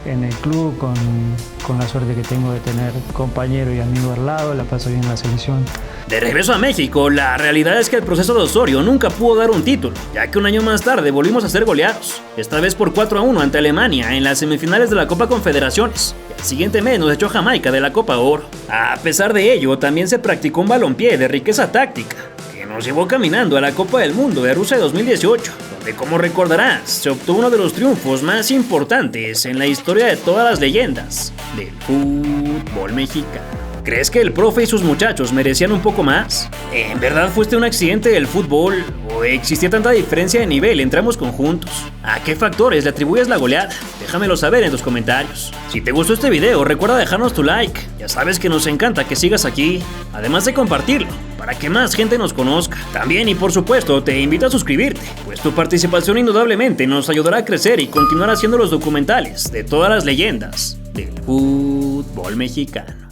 en el club, con la suerte que tengo de tener compañeros y amigos al lado, la paso bien en la selección. De regreso a México, la realidad es que el proceso de Osorio nunca pudo dar un título, ya que un año más tarde volvimos a ser goleados, esta vez por 4-1 ante Alemania en las semifinales de la Copa Confederaciones, y al siguiente mes nos echó Jamaica de la Copa Oro. A pesar de ello, también se practicó un balompié de riqueza táctica, que nos llevó caminando a la Copa del Mundo de Rusia 2018, donde, como recordarás, se obtuvo uno de los triunfos más importantes en la historia de todas las leyendas del fútbol mexicano. ¿Crees que el profe y sus muchachos merecían un poco más? ¿En verdad fuiste un accidente del fútbol? ¿O existía tanta diferencia de nivel entre ambos conjuntos? ¿A qué factores le atribuyes la goleada? Déjamelo saber en tus comentarios. Si te gustó este video, recuerda dejarnos tu like. Ya sabes que nos encanta que sigas aquí, además de compartirlo, para que más gente nos conozca. También y por supuesto te invito a suscribirte, pues tu participación indudablemente nos ayudará a crecer y continuar haciendo los documentales de todas las leyendas del fútbol mexicano.